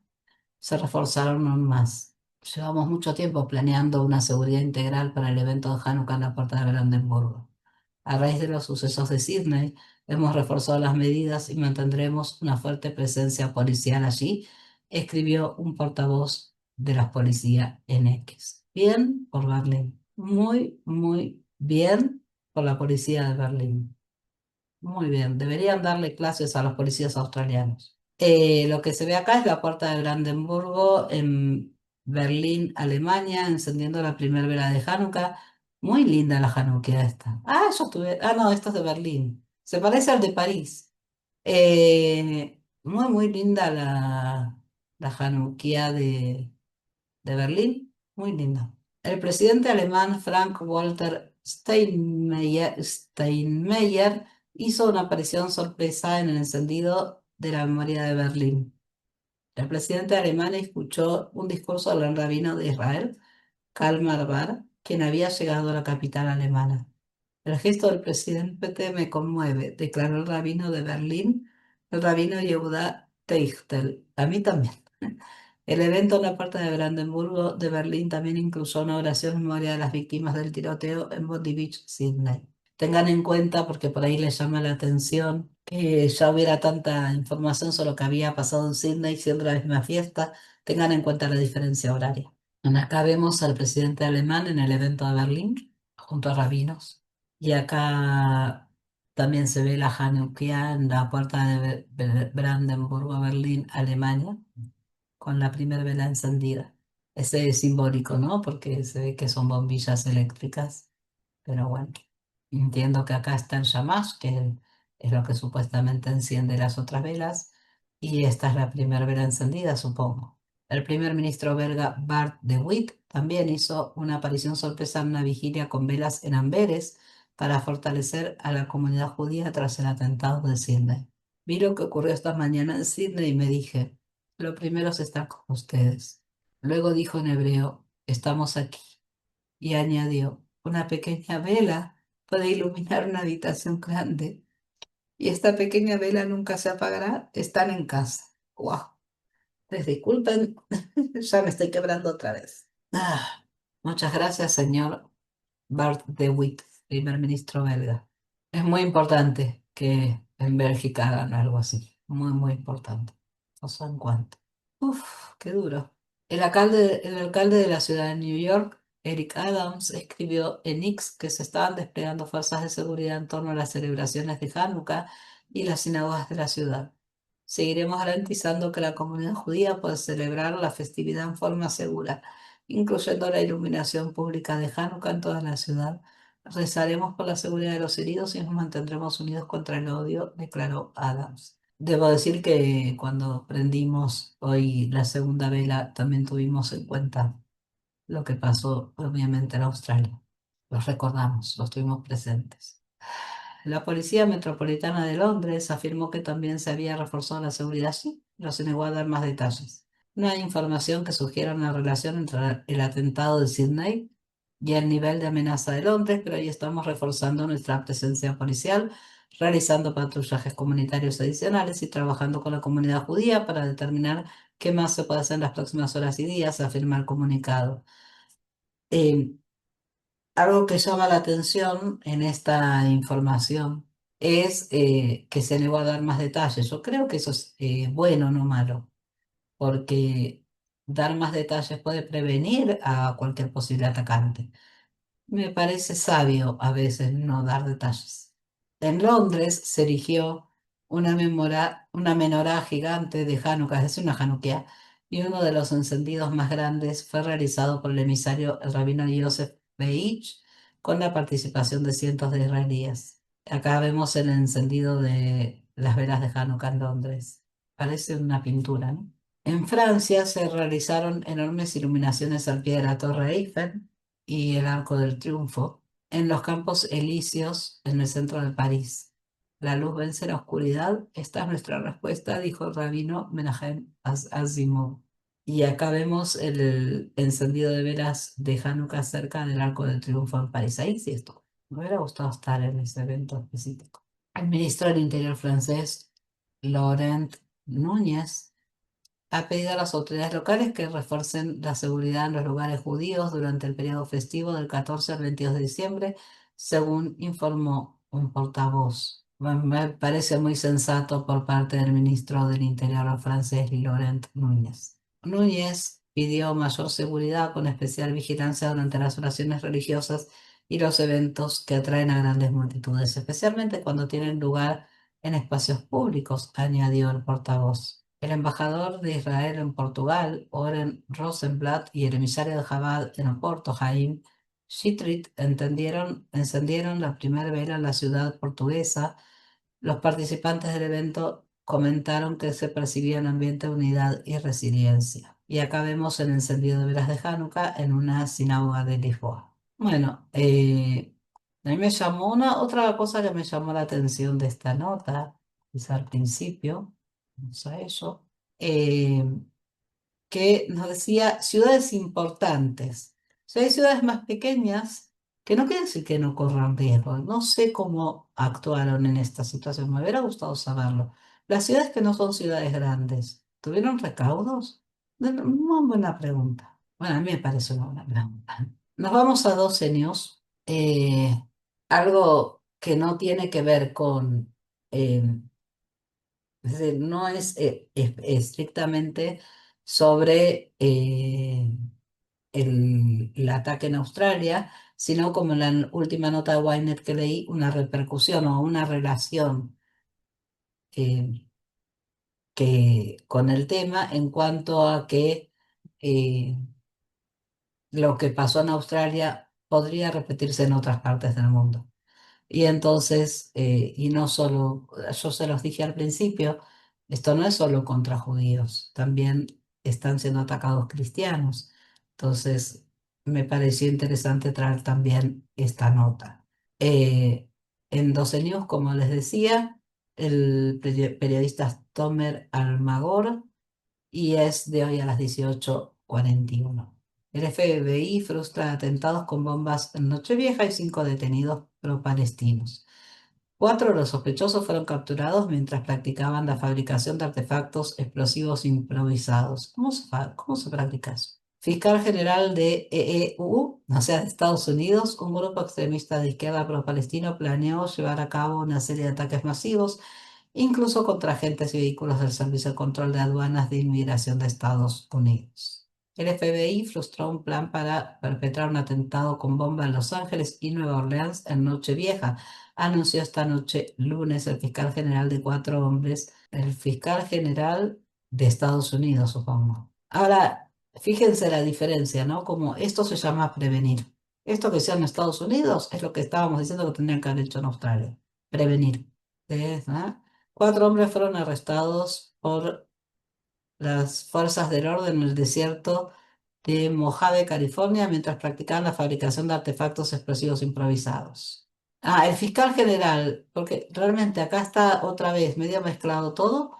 se reforzaron aún más. Llevamos mucho tiempo planeando una seguridad integral para el evento de Hanukkah en la puerta de Brandenburgo. A raíz de los sucesos de Sydney, hemos reforzado las medidas y mantendremos una fuerte presencia policial allí, escribió un portavoz de la policía en X. Bien por Berlín. Muy, muy bien por la policía de Berlín. Muy bien, deberían darle clases a los policías australianos. Lo que se ve acá es la puerta de Brandenburgo en Berlín, Alemania, encendiendo la primera vela de Hanukkah. Muy linda la Hanukkah esta. Ah, yo estuve. Ah, no, esta es de Berlín. Se parece al de París. Muy, muy linda la Hanukkah de Berlín. Muy linda. El presidente alemán Frank-Walter Steinmeier hizo una aparición sorpresa en el encendido de la memoria de Berlín. El presidente alemán escuchó un discurso del rabino de Israel, Kalmar Bar, quien había llegado a la capital alemana. El gesto del presidente me conmueve, declaró el rabino de Berlín, el rabino Yehuda Teichtel. A mí también. El evento en la puerta de Brandenburgo de Berlín también incluyó una oración en memoria de las víctimas del tiroteo en Bondi Beach, Sydney. Tengan en cuenta, porque por ahí les llama la atención, que ya hubiera tanta información sobre lo que había pasado en Sydney siendo la misma fiesta, tengan en cuenta la diferencia horaria. Acá vemos al presidente alemán en el evento de Berlín, junto a rabinos. Y acá también se ve la Hanukkah en la puerta de Brandenburgo, Berlín, Alemania, con la primera vela encendida. Ese es simbólico, ¿no? Porque se ve que son bombillas eléctricas, pero bueno, entiendo que acá está el shamash, que es lo que supuestamente enciende las otras velas, y esta es la primera vela encendida, supongo. El primer ministro belga Bart De Wit también hizo una aparición sorpresa en una vigilia con velas en Amberes para fortalecer a la comunidad judía tras el atentado de Sydney. Vi lo que ocurrió esta mañana en Sydney y me dije, lo primero es estar con ustedes. Luego dijo en hebreo, estamos aquí. Y añadió, una pequeña vela puede iluminar una habitación grande. Y esta pequeña vela nunca se apagará. Están en casa. ¡Wow! Les disculpen, ya me estoy quebrando otra vez. Muchas gracias, señor Bart de Witt, primer ministro belga. Es muy importante que en Bélgica hagan algo así. Muy, muy importante. No sé en cuánto. Uf, qué duro. El alcalde de la ciudad de New York, Eric Adams, escribió en X que se estaban desplegando fuerzas de seguridad en torno a las celebraciones de Hanukkah y las sinagogas de la ciudad. Seguiremos garantizando que la comunidad judía pueda celebrar la festividad en forma segura, incluyendo la iluminación pública de Hanukkah en toda la ciudad. Rezaremos por la seguridad de los heridos y nos mantendremos unidos contra el odio, declaró Adams. Debo decir que cuando prendimos hoy la segunda vela también tuvimos en cuenta lo que pasó obviamente en Australia. los recordamos, los tuvimos presentes. La Policía Metropolitana de Londres afirmó que también se había reforzado la seguridad, sí, pero se negó a dar más detalles. No hay información que sugiera una relación entre el atentado de Sydney y el nivel de amenaza de Londres, pero ahí estamos reforzando nuestra presencia policial, realizando patrullajes comunitarios adicionales y trabajando con la comunidad judía para determinar qué más se puede hacer en las próximas horas y días, afirma el comunicado. Eh, Algo que llama la atención en esta información es que se negó a dar más detalles. Yo creo que eso es bueno, no malo, porque dar más detalles puede prevenir a cualquier posible atacante. Me parece sabio a veces no dar detalles. En Londres se erigió una menorá gigante de Hanukkah, es decir, una Hanukkah, y uno de los encendidos más grandes fue realizado por el emisario el rabino Yosef Beich con la participación de cientos de israelíes. Acá vemos el encendido de las velas de Hanukkah en Londres. Parece una pintura, ¿no? En Francia se realizaron enormes iluminaciones al pie de la Torre Eiffel y el Arco del Triunfo en los Campos Elíseos en el centro de París. La luz vence la oscuridad. Esta es nuestra respuesta, dijo el rabino Menahem Asimov. Y acá vemos el encendido de velas de Hanukkah cerca del Arco del Triunfo en París. Ahí sí esto. Me hubiera gustado estar en ese evento específico. El ministro del Interior francés, Laurent Núñez, ha pedido a las autoridades locales que refuercen la seguridad en los lugares judíos durante el periodo festivo del 14 al 22 de diciembre, según informó un portavoz. Me parece muy sensato por parte del ministro del Interior francés, Laurent Núñez. Núñez pidió mayor seguridad con especial vigilancia durante las oraciones religiosas y los eventos que atraen a grandes multitudes, especialmente cuando tienen lugar en espacios públicos, añadió el portavoz. El embajador de Israel en Portugal, Oren Rosenblatt, y el emisario de Chabad en Oporto, Haim Shitrit, encendieron la primera vela en la ciudad portuguesa. Los participantes del evento comentaron que se percibía un ambiente de unidad y resiliencia. Y acá vemos el encendido de velas de Hanukkah en una sinagoga de Lisboa. Bueno, a mí me llamó otra cosa que me llamó la atención de esta nota, quizá al principio, vamos a eso, eh, que nos decía ciudades importantes. O sea, hay ciudades más pequeñas que no quiere decir que no corran riesgo. No sé cómo actuaron en esta situación. Me hubiera gustado saberlo. Las ciudades que no son ciudades grandes, ¿tuvieron recaudos? Una buena pregunta. Bueno, a mí me parece una buena pregunta. Nos vamos a 12 news. Algo que no tiene que ver con eh, es decir, no es estrictamente sobre el ataque en Australia, sino como en la última nota de Ynet que leí, una repercusión o una relación eh, con el tema en cuanto a que eh, lo que pasó en Australia podría repetirse en otras partes del mundo. Y entonces, y no solo, yo se los dije al principio, esto no es solo contra judíos, también están siendo atacados cristianos. Entonces, me pareció interesante traer también esta nota. Eh, en 12 News, como les decía, el periodista Tomer Almagor, y es de hoy a las 18:41. El FBI frustra atentados con bombas en Nochevieja y 5 detenidos pro-palestinos. 4 de los sospechosos fueron capturados mientras practicaban la fabricación de artefactos explosivos improvisados. ¿Cómo se practica eso? Fiscal general de EEU, o sea, de Estados Unidos, un grupo extremista de izquierda pro-palestino planeó llevar a cabo una serie de ataques masivos incluso contra agentes y vehículos del Servicio de Control de Aduanas de Inmigración de Estados Unidos. El FBI frustró un plan para perpetrar un atentado con bomba en Los Ángeles y Nueva Orleans en Nochevieja, anunció esta noche lunes el fiscal general de 4 hombres, el fiscal general de Estados Unidos, supongo. Ahora, fíjense la diferencia, ¿no? Como esto se llama prevenir. Esto que sea en Estados Unidos es lo que estábamos diciendo que tendrían que haber hecho en Australia. Prevenir. ¿Ah? 4 hombres fueron arrestados por las fuerzas del orden en el desierto de Mojave, California, mientras practicaban la fabricación de artefactos explosivos improvisados. Ah, el fiscal general, porque realmente acá está otra vez medio mezclado todo.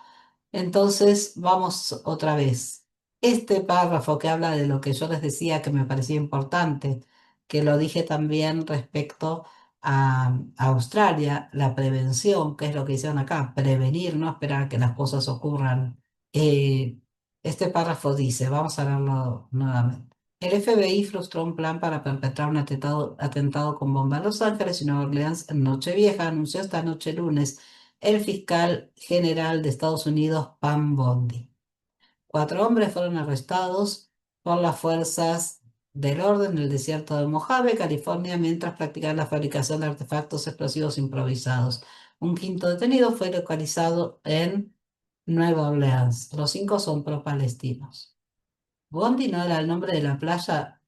Entonces, vamos otra vez. Este párrafo que habla de lo que yo les decía que me parecía importante, que lo dije también respecto a Australia, la prevención, que es lo que hicieron acá, prevenir, no esperar que las cosas ocurran. Eh, este párrafo dice, vamos a leerlo nuevamente. El FBI frustró un plan para perpetrar un atentado con bomba en Los Ángeles y Nueva Orleans en Nochevieja, anunció esta noche lunes el fiscal general de Estados Unidos, Pam Bondi. 4 hombres fueron arrestados por las fuerzas del orden en el desierto de Mojave, California, mientras practicaban la fabricación de artefactos explosivos improvisados. Un quinto detenido fue localizado en Nueva Orleans. Los 5 son pro-palestinos. Bondi no era el nombre de la playa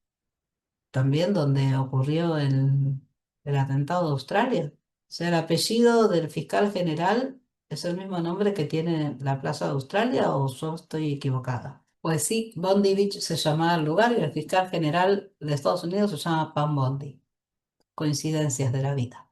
también donde ocurrió el atentado de Australia. O sea, el apellido del fiscal general es el mismo nombre que tiene la Plaza de Australia, o yo estoy equivocada. Pues sí, Bondi Beach se llamaba el lugar y el fiscal general de Estados Unidos se llama Pam Bondi. Coincidencias de la vida.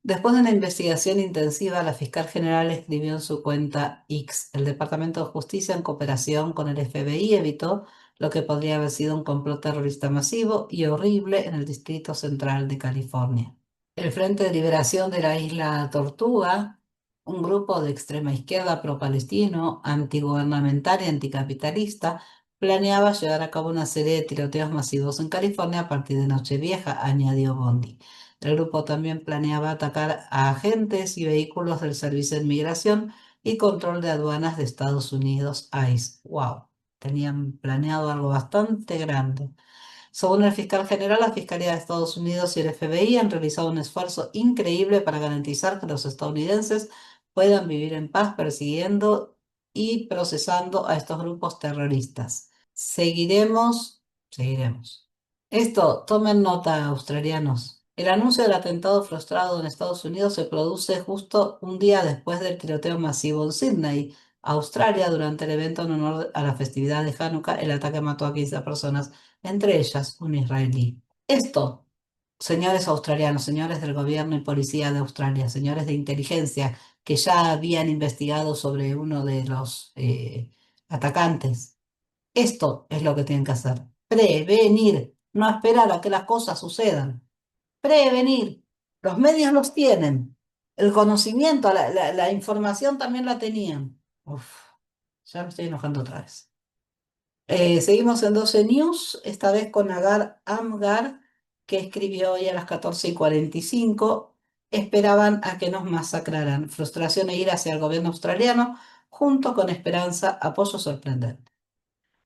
Después de una investigación intensiva, la fiscal general escribió en su cuenta X: el Departamento de Justicia, en cooperación con el FBI, evitó lo que podría haber sido un complot terrorista masivo y horrible en el Distrito Central de California. El Frente de Liberación de la Isla Tortuga, un grupo de extrema izquierda pro-palestino, antigubernamental y anticapitalista, planeaba llevar a cabo una serie de tiroteos masivos en California a partir de Nochevieja, añadió Bondi. El grupo también planeaba atacar a agentes y vehículos del Servicio de Inmigración y Control de Aduanas de Estados Unidos, ICE. ¡Wow! Tenían planeado algo bastante grande. Según el fiscal general, la Fiscalía de Estados Unidos y el FBI han realizado un esfuerzo increíble para garantizar que los estadounidenses puedan vivir en paz persiguiendo y procesando a estos grupos terroristas. Seguiremos. Esto, tomen nota, australianos. El anuncio del atentado frustrado en Estados Unidos se produce justo un día después del tiroteo masivo en Sydney, Australia, durante el evento en honor a la festividad de Hanukkah. El ataque mató a 15 personas, entre ellas un israelí. Esto, señores australianos, señores del gobierno y policía de Australia, señores de inteligencia que ya habían investigado sobre uno de los atacantes, esto es lo que tienen que hacer. Prevenir, no esperar a que las cosas sucedan. Prevenir. Los medios los tienen. El conocimiento, la información también la tenían. Uf, ya me estoy enojando otra vez. Seguimos en 12 News, esta vez con Agar Amgar, que escribió hoy a las 14:45. Esperaban a que nos masacraran. Frustración e ira hacia el gobierno australiano, junto con esperanza, apoyo sorprendente.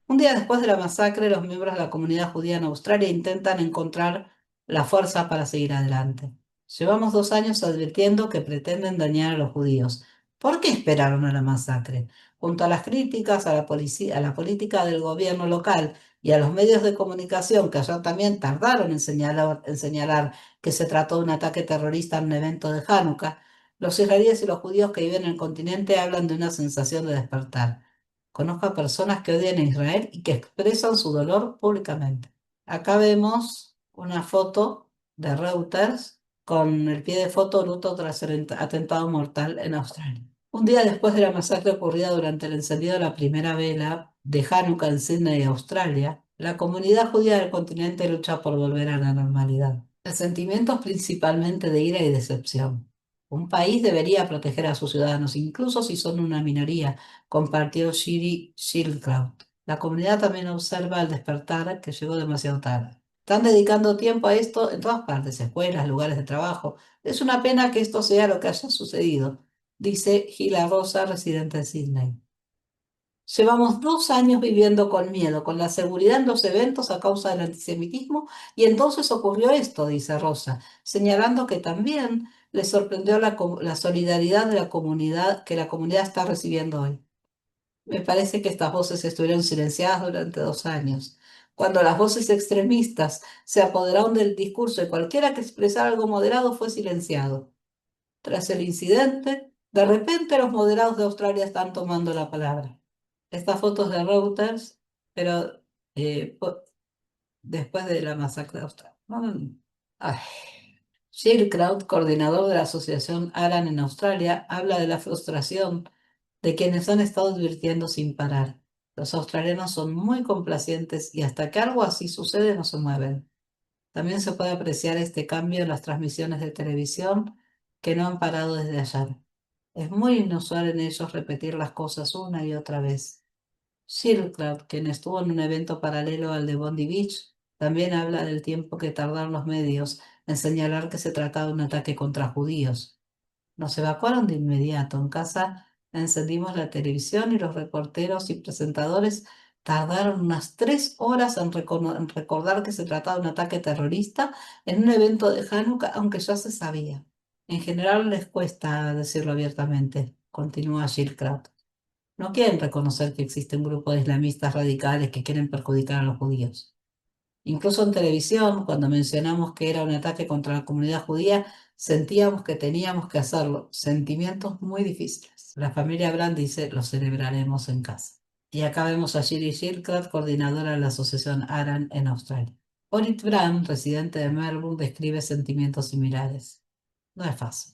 Un día después de la masacre, los miembros de la comunidad judía en Australia intentan encontrar la fuerza para seguir adelante. Llevamos 2 años advirtiendo que pretenden dañar a los judíos. ¿Por qué esperaron a la masacre? Junto a las críticas a la policía, a la política del gobierno local y a los medios de comunicación, que allá también tardaron en señalar que se trató de un ataque terrorista en un evento de Hanukkah, los israelíes y los judíos que viven en el continente hablan de una sensación de despertar. Conozco a personas que odian a Israel y que expresan su dolor públicamente. Acá vemos una foto de Reuters con el pie de foto: luto tras el atentado mortal en Australia. Un día después de la masacre ocurrida durante el encendido de la primera vela de Hanukkah en Sydney, Australia, la comunidad judía del continente lucha por volver a la normalidad. El sentimiento es principalmente de ira y decepción. Un país debería proteger a sus ciudadanos, incluso si son una minoría, compartió Shiri Schildkraut. La comunidad también observa el despertar que llegó demasiado tarde. Están dedicando tiempo a esto en todas partes, escuelas, lugares de trabajo. Es una pena que esto sea lo que haya sucedido, dice Gila Rosa, residente de Sydney. Llevamos 2 años viviendo con miedo, con la seguridad en los eventos a causa del antisemitismo, y entonces ocurrió esto, dice Rosa, señalando que también le sorprendió la solidaridad de la comunidad que la comunidad está recibiendo hoy. Me parece que estas voces estuvieron silenciadas durante 2 años. Cuando las voces extremistas se apoderaron del discurso y cualquiera que expresara algo moderado fue silenciado. Tras el incidente, de repente los moderados de Australia están tomando la palabra. Esta foto es de Reuters, pero po- después de la masacre de Australia. Ay. Jill Kraut, coordinador de la asociación ARAN en Australia, habla de la frustración de quienes han estado advirtiendo sin parar. Los australianos son muy complacientes y hasta que algo así sucede no se mueven. También se puede apreciar este cambio en las transmisiones de televisión que no han parado desde ayer. Es muy inusual en ellos repetir las cosas una y otra vez. Shieldcraft, quien estuvo en un evento paralelo al de Bondi Beach, también habla del tiempo que tardaron los medios en señalar que se trataba de un ataque contra judíos. Nos evacuaron de inmediato. En casa encendimos la televisión y los reporteros y presentadores tardaron unas 3 horas en recordar que se trataba de un ataque terrorista en un evento de Hanukkah, aunque ya se sabía. En general les cuesta decirlo abiertamente, continúa Shieldcraft. No quieren reconocer que existe un grupo de islamistas radicales que quieren perjudicar a los judíos. Incluso en televisión, cuando mencionamos que era un ataque contra la comunidad judía, sentíamos que teníamos que hacerlo. Sentimientos muy difíciles. La familia Brand dice, lo celebraremos en casa. Y acá vemos a Shiri Shirkrat, coordinadora de la asociación ARAN en Australia. Orit Brand, residente de Melbourne, describe sentimientos similares. No es fácil.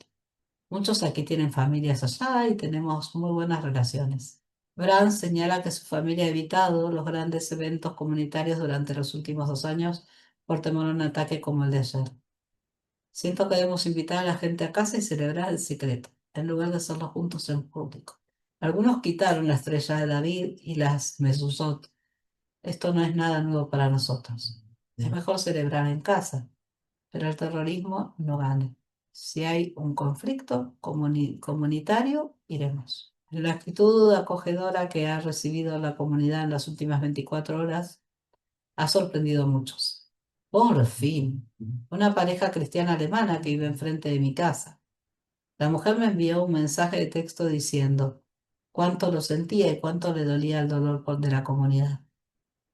Muchos aquí tienen familias allá y tenemos muy buenas relaciones. Brand señala que su familia ha evitado los grandes eventos comunitarios durante los últimos 2 años por temor a un ataque como el de ayer. Siento que debemos invitar a la gente a casa y celebrar en secreto, en lugar de hacerlo juntos en público. Algunos quitaron la estrella de David y las mezuzot. Esto no es nada nuevo para nosotros. Es mejor celebrar en casa, pero el terrorismo no gane. Si hay un conflicto comunitario, iremos. La actitud acogedora que ha recibido la comunidad en las últimas 24 horas ha sorprendido a muchos. Por fin, una pareja cristiana alemana que vive enfrente de mi casa. La mujer me envió un mensaje de texto diciendo cuánto lo sentía y cuánto le dolía el dolor de la comunidad.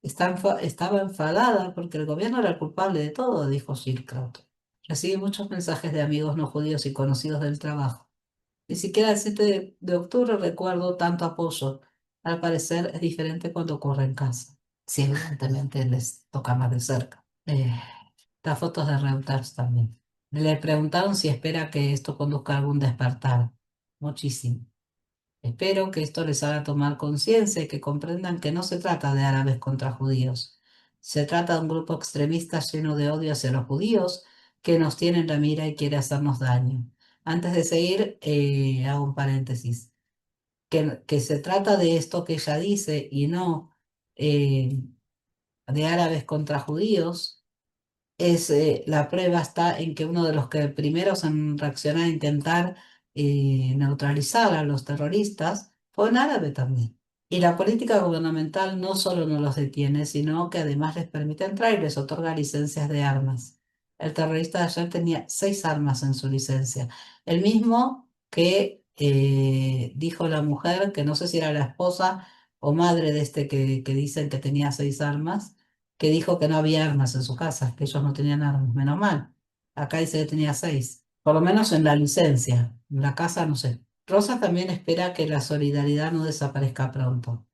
Estaba enfadada porque el gobierno era el culpable de todo, dijo Schildkraut. Recibí muchos mensajes de amigos no judíos y conocidos del trabajo. Ni siquiera el 7 de octubre recuerdo tanto apoyo. Al parecer es diferente cuando ocurre en casa. Sí, evidentemente les toca más de cerca. Las fotos de Reuters también. Le preguntaron si espera que esto conduzca a algún despertar. Muchísimo. Espero que esto les haga tomar conciencia y que comprendan que no se trata de árabes contra judíos. Se trata de un grupo extremista lleno de odio hacia los judíos que nos tiene en la mira y quiere hacernos daño. Antes de seguir, hago un paréntesis. Que se trata de esto que ella dice y no eh, de árabes contra judíos la prueba está en que uno de los que primeros en reaccionar a intentar neutralizar a los terroristas fue un árabe también. Y la política gubernamental no solo no los detiene, sino que además les permite entrar y les otorga licencias de armas. El terrorista de ayer tenía 6 armas en su licencia. El mismo que dijo la mujer, que no sé si era la esposa o madre de este que dicen que tenía 6 armas, que dijo que no había armas en su casa, que ellos no tenían armas. Menos mal. Acá dice que tenía 6. Por lo menos en la licencia. En la casa no sé. Rosa también espera que la solidaridad no desaparezca pronto.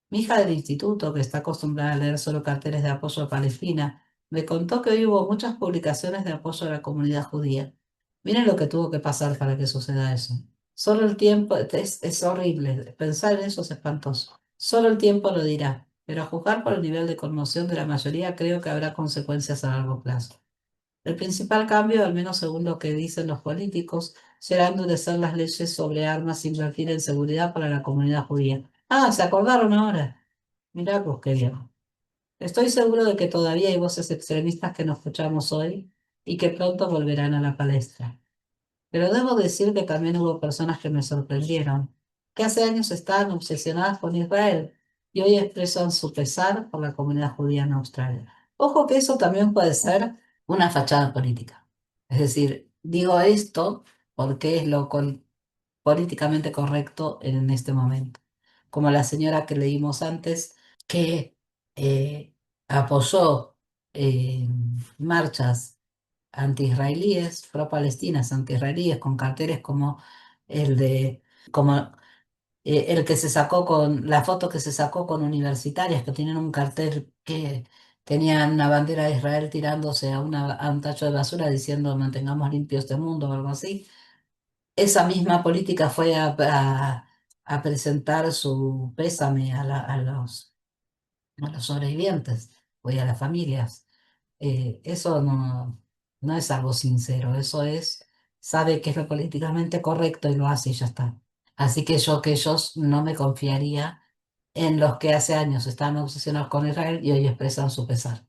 Mi hija del instituto, que está acostumbrada a leer solo carteles de apoyo a Palestina, me contó que hoy hubo muchas publicaciones de apoyo a la comunidad judía. Miren lo que tuvo que pasar para que suceda eso. Solo el tiempo, es horrible, pensar en eso es espantoso. Solo el tiempo lo dirá, pero a juzgar por el nivel de conmoción de la mayoría, creo que habrá consecuencias a largo plazo. El principal cambio, al menos según lo que dicen los políticos, será endurecer las leyes sobre armas e invertir en seguridad para la comunidad judía. Ah, ¿se acordaron ahora? Mirá, pues qué bien. Estoy seguro de que todavía hay voces extremistas que no escuchamos hoy y que pronto volverán a la palestra. Pero debo decir que también hubo personas que me sorprendieron, que hace años estaban obsesionadas con Israel y hoy expresan su pesar por la comunidad judía en Australia. Ojo que eso también puede ser una fachada política. Es decir, digo esto porque es políticamente correcto en este momento. Como la señora que leímos antes, que apoyó marchas anti-israelíes, pro-palestinas anti-israelíes, con carteles como el de, como El que se sacó con, la foto que se sacó con universitarias que tienen un cartel que tenían una bandera de Israel tirándose a un tacho de basura diciendo mantengamos limpio este mundo o algo así. Esa misma política fue a presentar su pésame a los sobrevivientes y a las familias. Eso no es algo sincero, eso es, sabe que es lo políticamente correcto y lo hace y ya está. Así que ellos no me confiaría en los que hace años estaban obsesionados con Israel y hoy expresan su pesar.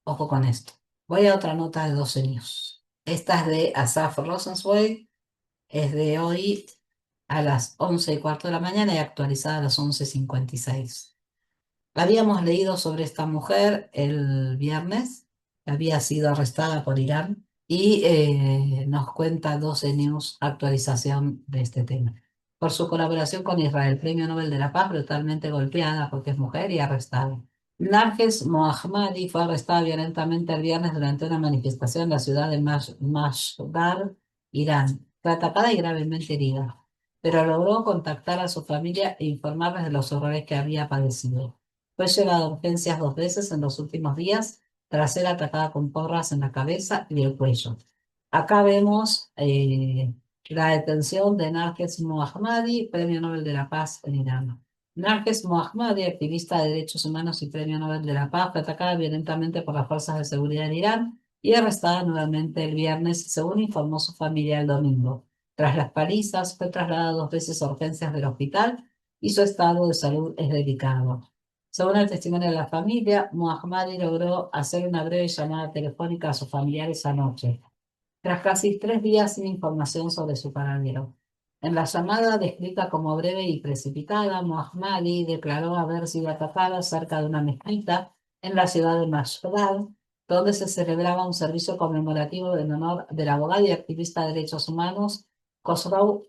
Ojo con esto. Voy a otra nota de 12 News. Esta es de Asaf Rosenzweig, es de hoy a las 11:15 de la mañana y actualizada a las 11:56. Habíamos leído sobre esta mujer el viernes, había sido arrestada por Irán y nos cuenta 12 News actualización de este tema. Por su colaboración con Israel, Premio Nobel de la Paz, brutalmente golpeada porque es mujer y arrestada. Narges Mohammadi fue arrestada violentamente el viernes durante una manifestación en la ciudad de Mashhad, Irán. Fue atacada y gravemente herida, pero logró contactar a su familia e informarles de los horrores que había padecido. Fue llevada a urgencias 2 veces en los últimos días tras ser atacada con porras en la cabeza y el cuello. Acá vemos la detención de Narges Mohammadi, Premio Nobel de la Paz en Irán. Narges Mohammadi, activista de derechos humanos y Premio Nobel de la Paz, fue atacada violentamente por las fuerzas de seguridad en Irán y arrestada nuevamente el viernes, según informó su familia el domingo. Tras las palizas, fue trasladada 2 veces a urgencias del hospital y su estado de salud es delicado. Según el testimonio de la familia, Mohammadi logró hacer una breve llamada telefónica a sus familiares anoche, tras casi 3 días sin información sobre su paradero. En la llamada, descrita como breve y precipitada, Mohammadi declaró haber sido atacada cerca de una mezquita en la ciudad de Mashhad, donde se celebraba un servicio conmemorativo en honor del abogado y activista de derechos humanos Khosrow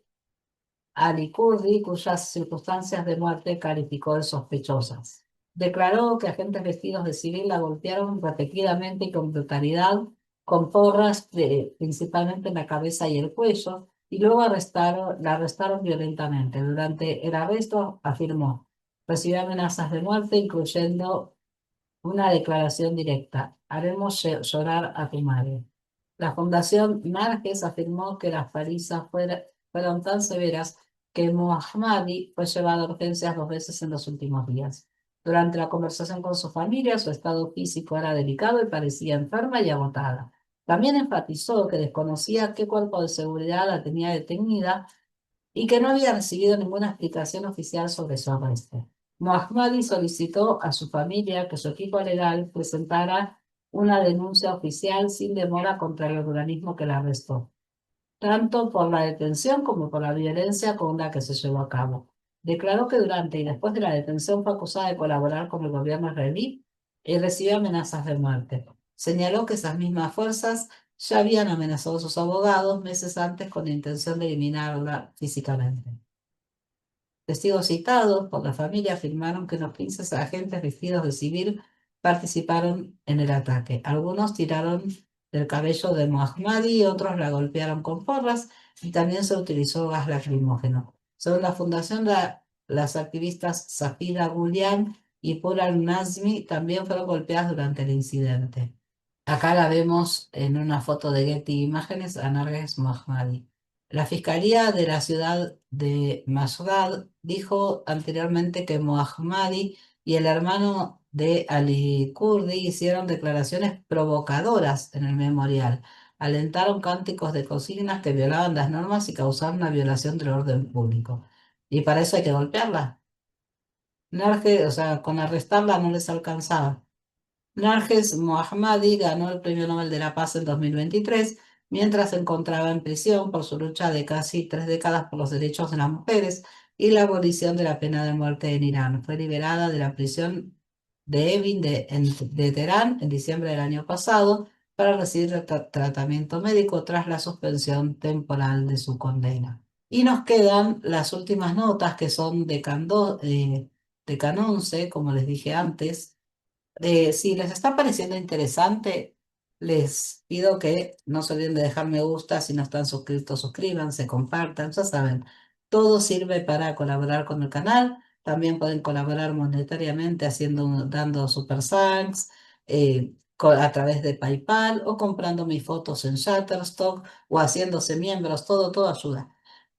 Ali Kurdi, cuyas circunstancias de muerte calificó de sospechosas. Declaró que agentes vestidos de civil la golpearon repetidamente y con brutalidad, con porras principalmente en la cabeza y el cuello, y luego la arrestaron violentamente. Durante el arresto, afirmó, recibió amenazas de muerte, incluyendo una declaración directa. Haremos llorar a tu madre. La Fundación Marges afirmó que las palizas fueron tan severas que Mohammadi fue llevado a urgencias 2 veces en los últimos días. Durante la conversación con su familia, su estado físico era delicado y parecía enferma y agotada. También enfatizó que desconocía qué cuerpo de seguridad la tenía detenida y que no había recibido ninguna explicación oficial sobre su arresto. Mohammadi solicitó a su familia que su equipo legal presentara una denuncia oficial sin demora contra el organismo que la arrestó, tanto por la detención como por la violencia con la que se llevó a cabo. Declaró que durante y después de la detención fue acusada de colaborar con el gobierno israelí y recibió amenazas de muerte. Señaló que esas mismas fuerzas ya habían amenazado a sus abogados meses antes con la intención de eliminarla físicamente. Testigos citados por la familia afirmaron que los 15 agentes vestidos de civil participaron en el ataque. Algunos tiraron del cabello de Mohammadi y otros la golpearon con porras y también se utilizó gas lacrimógeno. Según la fundación, las activistas Safira Gulian y Puran Nazmi también fueron golpeadas durante el incidente. Acá la vemos en una foto de Getty Imágenes a Narges Mohammadi. La Fiscalía de la ciudad de Masrad dijo anteriormente que Mohammadi y el hermano de Ali Kurdi hicieron declaraciones provocadoras en el memorial. Alentaron cánticos de consignas que violaban las normas y causaron una violación del orden público. Y para eso hay que golpearla. Narges, o sea, con arrestarla no les alcanzaba. Narges Mohammadi ganó el Premio Nobel de la Paz en 2023, mientras se encontraba en prisión por su lucha de casi 3 décadas por los derechos de las mujeres y la abolición de la pena de muerte en Irán. Fue liberada de la prisión de Evin de Teherán en diciembre del año pasado para recibir tratamiento médico tras la suspensión temporal de su condena. Y nos quedan las últimas notas que son de Can 11, como les dije antes. Si les está pareciendo interesante, les pido que no se olviden de dejar me gusta. Si no están suscritos, suscríbanse, compartan, ya saben. Todo sirve para colaborar con el canal. También pueden colaborar monetariamente dando super thanks a través de PayPal o comprando mis fotos en Shutterstock o haciéndose miembros. Todo ayuda.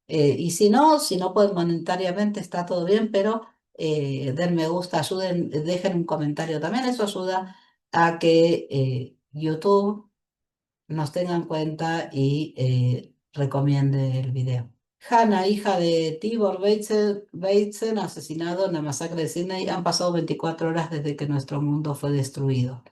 Y si no pueden monetariamente, está todo bien, pero den me gusta, ayuden, dejen un comentario también. Eso ayuda a que YouTube nos tenga en cuenta y recomiende el video. Hannah, hija de Tibor Bateson, asesinado en la masacre de Sydney, han pasado 24 horas desde que nuestro mundo fue destruido.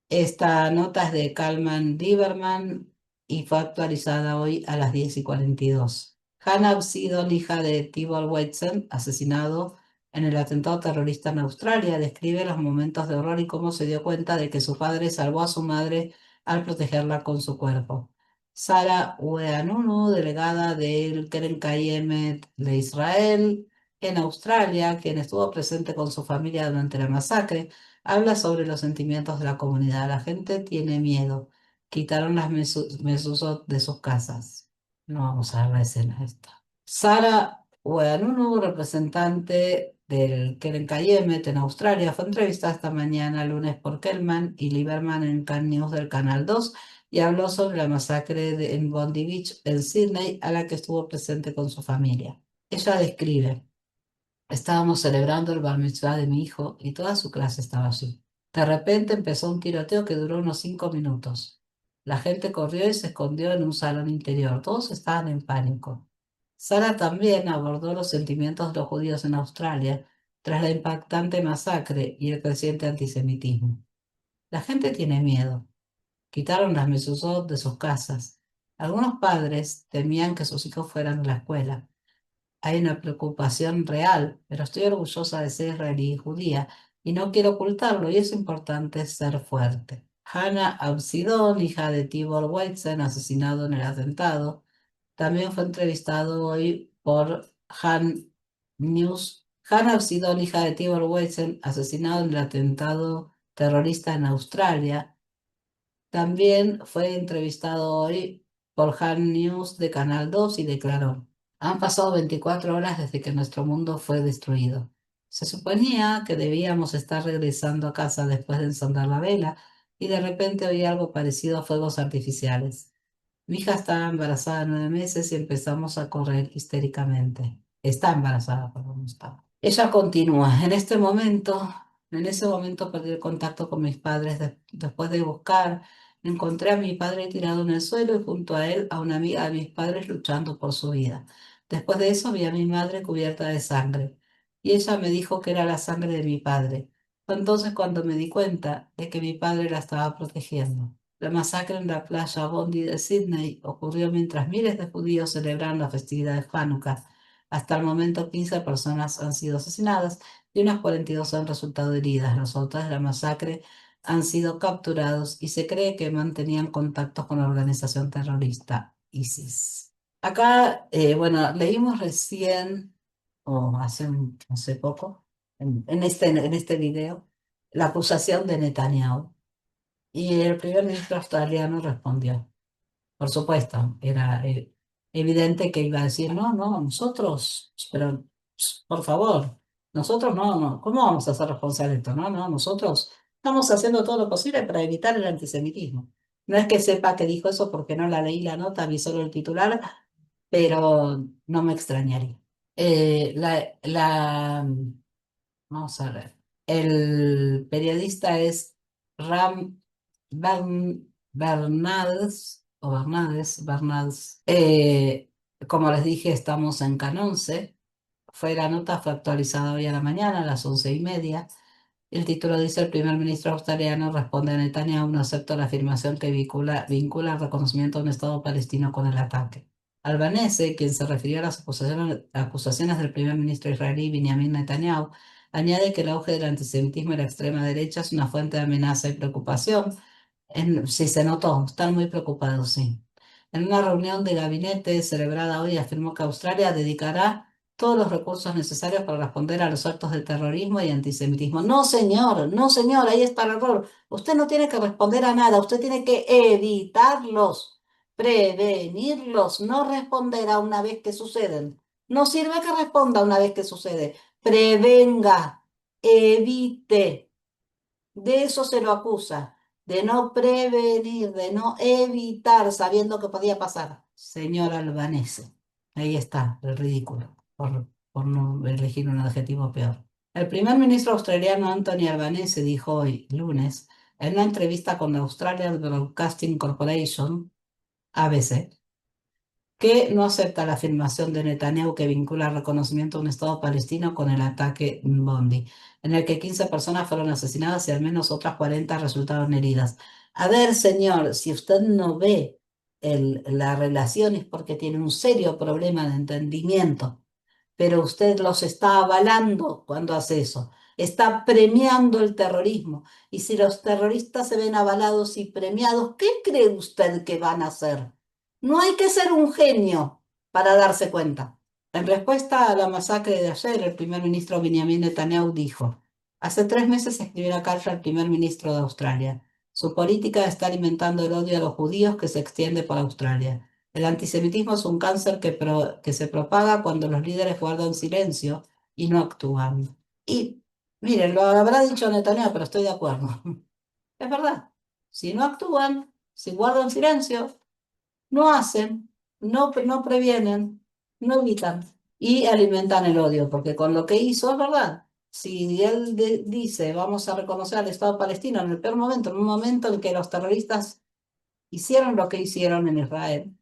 Esta nota es de Kalman Lieberman y fue actualizada hoy a las 10:42. Hannah Absidon, hija de Tibor Whitson, asesinado en el atentado terrorista en Australia, describe los momentos de horror y cómo se dio cuenta de que su padre salvó a su madre al protegerla con su cuerpo. Sara Weanunu, delegada del Keren Kayemet de Israel en Australia, quien estuvo presente con su familia durante la masacre, habla sobre los sentimientos de la comunidad. La gente tiene miedo. Quitaron las mesuzot de sus casas. No vamos a ver la escena esta. Sara Weanunu, representante del Keren Kayemet en Australia, fue entrevistada esta mañana, lunes, por Kellman y Lieberman en Can News del Canal 2 y habló sobre la masacre en Bondi Beach, en Sydney, a la que estuvo presente con su familia. Ella describe. Estábamos celebrando el bar mitzvah de mi hijo y toda su clase estaba allí. De repente empezó un tiroteo que duró unos 5 minutos. La gente corrió y se escondió en un salón interior. Todos estaban en pánico. Sara también abordó los sentimientos de los judíos en Australia tras la impactante masacre y el creciente antisemitismo. La gente tiene miedo. Quitaron las mezuzot de sus casas. Algunos padres temían que sus hijos fueran a la escuela. Hay una preocupación real, pero estoy orgullosa de ser israelí y judía y no quiero ocultarlo y es importante ser fuerte. Hannah Absidon, hija de Tibor Whitson, asesinado en el atentado, también fue entrevistado hoy por Han News. Hannah Absidon, hija de Tibor Whitson, asesinado en el atentado terrorista en Australia, también fue entrevistado hoy por Han News de Canal 2 y declaró. Han pasado 24 horas desde que nuestro mundo fue destruido. Se suponía que debíamos estar regresando a casa después de encender la vela y de repente oí algo parecido a fuegos artificiales. Mi hija estaba embarazada de 9 meses y empezamos a correr histéricamente. Está embarazada, perdón, no estaba. Ella continúa. En ese momento perdí el contacto con mis padres. Después de buscar, encontré a mi padre tirado en el suelo y junto a él a una amiga de mis padres luchando por su vida. Después de eso vi a mi madre cubierta de sangre y ella me dijo que era la sangre de mi padre. Fue entonces cuando me di cuenta de que mi padre la estaba protegiendo. La masacre en la playa Bondi de Sydney ocurrió mientras miles de judíos celebraban la festividad de Hanukkah. Hasta el momento, 15 personas han sido asesinadas y unas 42 han resultado heridas. Los autores de la masacre han sido capturados y se cree que mantenían contactos con la organización terrorista ISIS. Acá, bueno, leímos recién, o hace poco, en este video, la acusación de Netanyahu. Y el primer ministro australiano respondió. Por supuesto, era evidente que iba a decir, no, no, nosotros, pero por favor, nosotros no, ¿cómo vamos a ser responsables de esto? No, no, nosotros estamos haciendo todo lo posible para evitar el antisemitismo. No es que sepa que dijo eso porque no la leí la nota, vi solo el titular, pero no me extrañaría. Vamos a ver. El periodista es Ram Bernals, o Bernals. Como les dije, estamos en Canonce. La nota fue actualizada hoy a la mañana, a las 11:30. El título dice: el primer ministro australiano responde a Netanyahu: no acepto la afirmación que vincula el reconocimiento de un Estado palestino con el ataque. Albanese, quien se refirió a las acusaciones del primer ministro israelí Benjamin Netanyahu, añade que el auge del antisemitismo y la extrema derecha es una fuente de amenaza y preocupación. Sí, se notó, están muy preocupados, sí. En una reunión de gabinete celebrada hoy, afirmó que Australia dedicará todos los recursos necesarios para responder a los actos de terrorismo y antisemitismo. No, señor, no, señor, ahí está el error. Usted no tiene que responder a nada, usted tiene que evitarlos, prevenirlos, no responder a una vez que suceden. No sirve que responda una vez que sucede. Prevenga, evite. De eso se lo acusa, de no prevenir, de no evitar, sabiendo que podía pasar. Señor Albanese, ahí está, el ridículo, por no elegir un adjetivo peor. El primer ministro australiano Anthony Albanese dijo hoy, lunes, en una entrevista con la Australian Broadcasting Corporation, ABC, que no acepta la afirmación de Netanyahu que vincula el reconocimiento de un Estado palestino con el ataque en Bondi, en el que 15 personas fueron asesinadas y al menos otras 40 resultaron heridas. A ver, señor, si usted no ve la relación es porque tiene un serio problema de entendimiento, pero usted los está avalando cuando hace eso. Está premiando el terrorismo. Y si los terroristas se ven avalados y premiados, ¿qué cree usted que van a hacer? No hay que ser un genio para darse cuenta. En respuesta a la masacre de ayer, el primer ministro Benjamin Netanyahu dijo, hace 3 meses escribí una carta al primer ministro de Australia. Su política está alimentando el odio a los judíos que se extiende por Australia. El antisemitismo es un cáncer que se propaga cuando los líderes guardan silencio y no actúan. Y miren, lo habrá dicho Netanyahu, pero estoy de acuerdo. Es verdad. Si no actúan, si guardan silencio, no hacen, no previenen, no evitan y alimentan el odio, porque con lo que hizo es verdad. Si él dice, vamos a reconocer al Estado palestino en el peor momento, en un momento en que los terroristas hicieron lo que hicieron en Israel,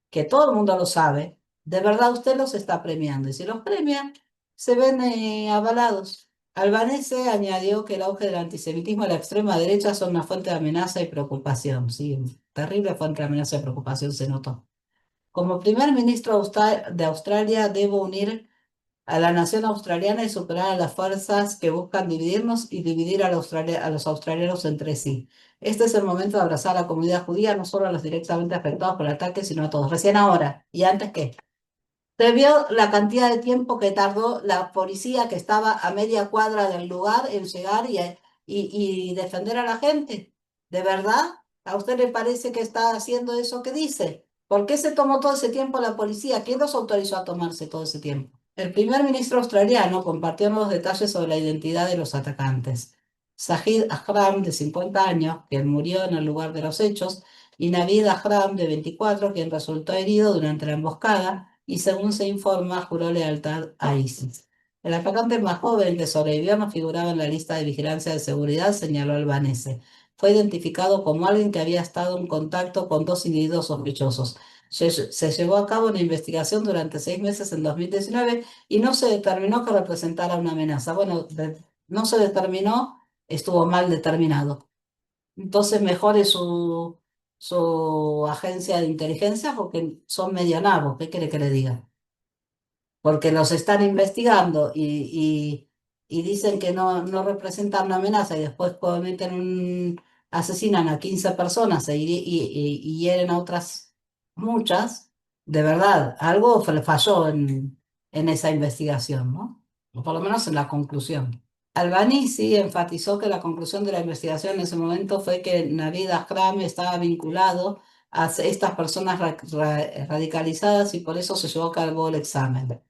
que todo el mundo lo sabe, de verdad usted los está premiando. Y si los premian, se ven avalados. Albanese añadió que el auge del antisemitismo y la extrema derecha son una fuente de amenaza y preocupación. Sí, terrible fuente de amenaza y preocupación se notó. Como primer ministro de Australia, debo unir a la nación australiana y superar a las fuerzas que buscan dividirnos y dividir a los australianos entre sí. Este es el momento de abrazar a la comunidad judía, no solo a los directamente afectados por el ataque, sino a todos. Recién ahora, ¿y antes qué? ¿Te vio la cantidad de tiempo que tardó la policía que estaba a media cuadra del lugar en llegar y defender a la gente? ¿De verdad? ¿A usted le parece que está haciendo eso que dice? ¿Por qué se tomó todo ese tiempo la policía? ¿Quién los autorizó a tomarse todo ese tiempo? El primer ministro australiano compartió nuevos detalles sobre la identidad de los atacantes. Sajid Ahram, de 50 años, quien murió en el lugar de los hechos, y Navid Ahram, de 24, quien resultó herido durante la emboscada y, según se informa, juró lealtad a ISIS. El atacante más joven que sobrevivió no figuraba en la lista de vigilancia de seguridad, señaló Albanese. Fue identificado como alguien que había estado en contacto con dos individuos sospechosos. Se llevó a cabo una investigación durante 6 meses en 2019 y no se determinó que representara una amenaza. Bueno, no se determinó, estuvo mal determinado. Entonces mejore su agencia de inteligencia porque son medio nabos, ¿qué quiere que le diga? Porque los están investigando y dicen que no representan una amenaza y después cometen asesinan a 15 personas y hieren a otras muchas, de verdad, algo falló en esa investigación, ¿no? O por lo menos en la conclusión. Albanese enfatizó que la conclusión de la investigación en ese momento fue que Navid Akram estaba vinculado a estas personas radicalizadas y por eso se llevó a cabo el examen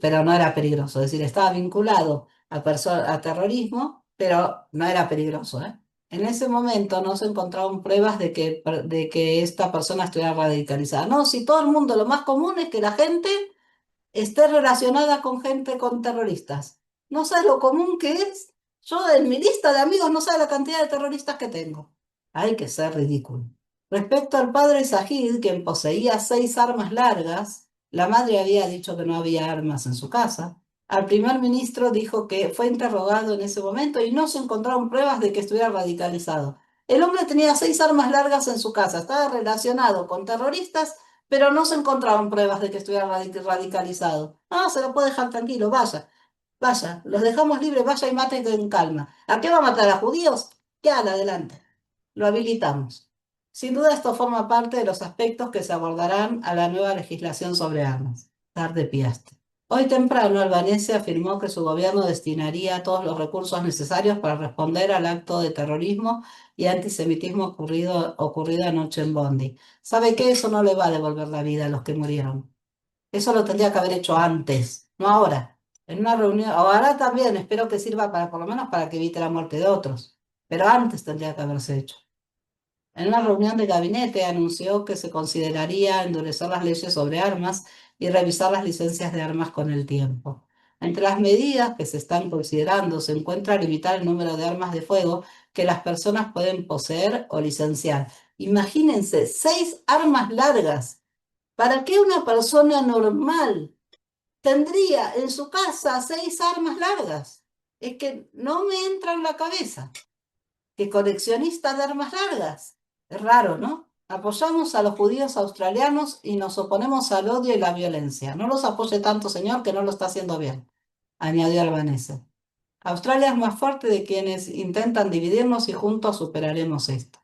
pero no era peligroso. Es decir, estaba vinculado a terrorismo, pero no era peligroso, ¿eh? En ese momento no se encontraron pruebas de que esta persona estuviera radicalizada. No, si todo el mundo, lo más común es que la gente esté relacionada con gente con terroristas. No sabes lo común que es. Yo en mi lista de amigos no sé la cantidad de terroristas que tengo. Hay que ser ridículo. Respecto al padre Sajid, quien poseía 6 armas largas, la madre había dicho que no había armas en su casa. Al primer ministro dijo que fue interrogado en ese momento y no se encontraron pruebas de que estuviera radicalizado. El hombre tenía 6 armas largas en su casa, estaba relacionado con terroristas pero no se encontraron pruebas de que estuviera radicalizado. No, se lo puede dejar tranquilo, vaya, vaya, los dejamos libres, vaya y mate en calma. ¿A qué va a matar a judíos? Ya, adelante, lo habilitamos. Sin duda esto forma parte de los aspectos que se abordarán a la nueva legislación sobre armas. Tarde Piastre. Hoy temprano, Albanese afirmó que su gobierno destinaría todos los recursos necesarios para responder al acto de terrorismo y antisemitismo ocurrido anoche en Bondi. ¿Sabe qué? Eso no le va a devolver la vida a los que murieron. Eso lo tendría que haber hecho antes, no ahora. En una reunión, ahora también espero que sirva para, por lo menos para que evite la muerte de otros, pero antes tendría que haberse hecho. En una reunión de gabinete anunció que se consideraría endurecer las leyes sobre armas y revisar las licencias de armas con el tiempo. Entre las medidas que se están considerando se encuentra limitar el número de armas de fuego que las personas pueden poseer o licenciar. Imagínense, 6 armas largas. ¿Para qué una persona normal tendría en su casa 6 armas largas? Es que no me entra en la cabeza que coleccionista de armas largas. Es raro, ¿no? Apoyamos a los judíos australianos y nos oponemos al odio y la violencia. No los apoye tanto, señor, que no lo está haciendo bien, añadió Albanese. Australia es más fuerte de quienes intentan dividirnos y juntos superaremos esto.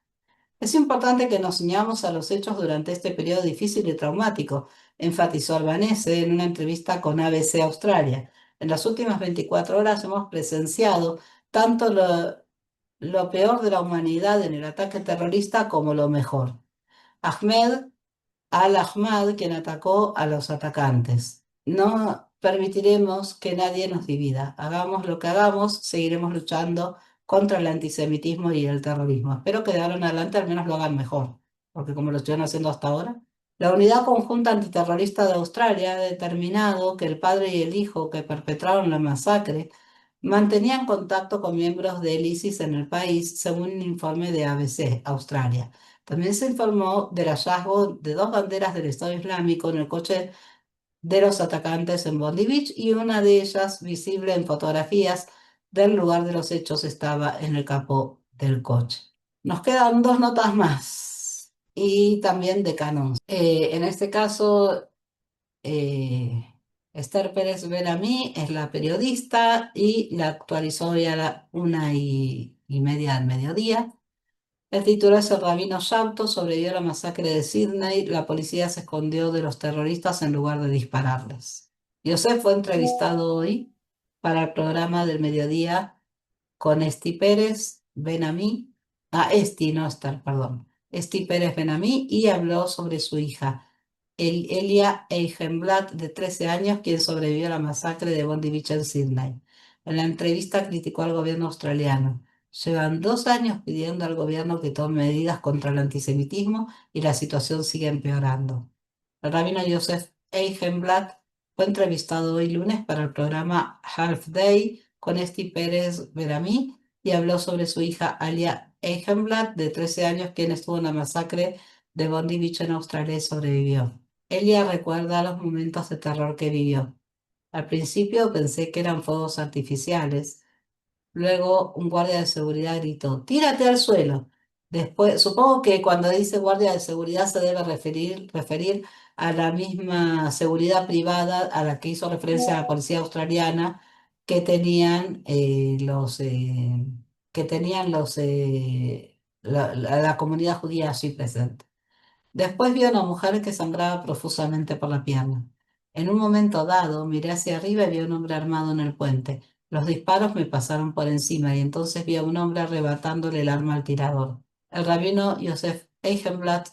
Es importante que nos uñamos a los hechos durante este periodo difícil y traumático, enfatizó Albanese en una entrevista con ABC Australia. En las últimas 24 horas hemos presenciado tanto lo peor de la humanidad en el ataque terrorista como lo mejor. Ahmed al-Ahmad, quien atacó a los atacantes. No permitiremos que nadie nos divida. Hagamos lo que hagamos, seguiremos luchando contra el antisemitismo y el terrorismo. Espero que de ahora en adelante al menos lo hagan mejor, porque como lo estuvieron haciendo hasta ahora. La Unidad Conjunta Antiterrorista de Australia ha determinado que el padre y el hijo que perpetraron la masacre mantenían contacto con miembros del ISIS en el país, según un informe de ABC, Australia. También se informó del hallazgo de 2 banderas del Estado Islámico en el coche de los atacantes en Bondi Beach y una de ellas, visible en fotografías del lugar de los hechos, estaba en el capó del coche. Nos quedan 2 notas más y también de Canon. En este caso, eh, Esther Pérez Beramí es la periodista y la actualizó hoy a la 1:30 del mediodía. El titular es el rabino Shabto, sobrevivió a la masacre de Sydney. La policía se escondió de los terroristas en lugar de dispararles. Yosef fue entrevistado hoy para el programa del mediodía con Esti Pérez Benamí, Esti, no Esther, perdón, Esti Pérez Benamí, y habló sobre su hija, Elia Eichenblatt, de 13 años, quien sobrevivió a la masacre de Bondi Beach en Sydney. En la entrevista criticó al gobierno australiano. Llevan 2 años pidiendo al gobierno que tome medidas contra el antisemitismo y la situación sigue empeorando. El rabino Joseph Eichenblatt fue entrevistado hoy lunes para el programa Half Day con Esti Pérez Beramí y habló sobre su hija Alia Eichenblatt, de 13 años, quien estuvo en la masacre de Bondi Beach en Australia y sobrevivió. Elia recuerda los momentos de terror que vivió. Al principio pensé que eran fuegos artificiales. Luego un guardia de seguridad gritó, tírate al suelo. Después, supongo que cuando dice guardia de seguridad se debe referir a la misma seguridad privada a la que hizo referencia la policía australiana que tenían la comunidad judía allí presente. Después vi a una mujer que sangraba profusamente por la pierna. En un momento dado, miré hacia arriba y vi a un hombre armado en el puente. Los disparos me pasaron por encima y entonces vi a un hombre arrebatándole el arma al tirador. El rabino Yosef Eichenblatt,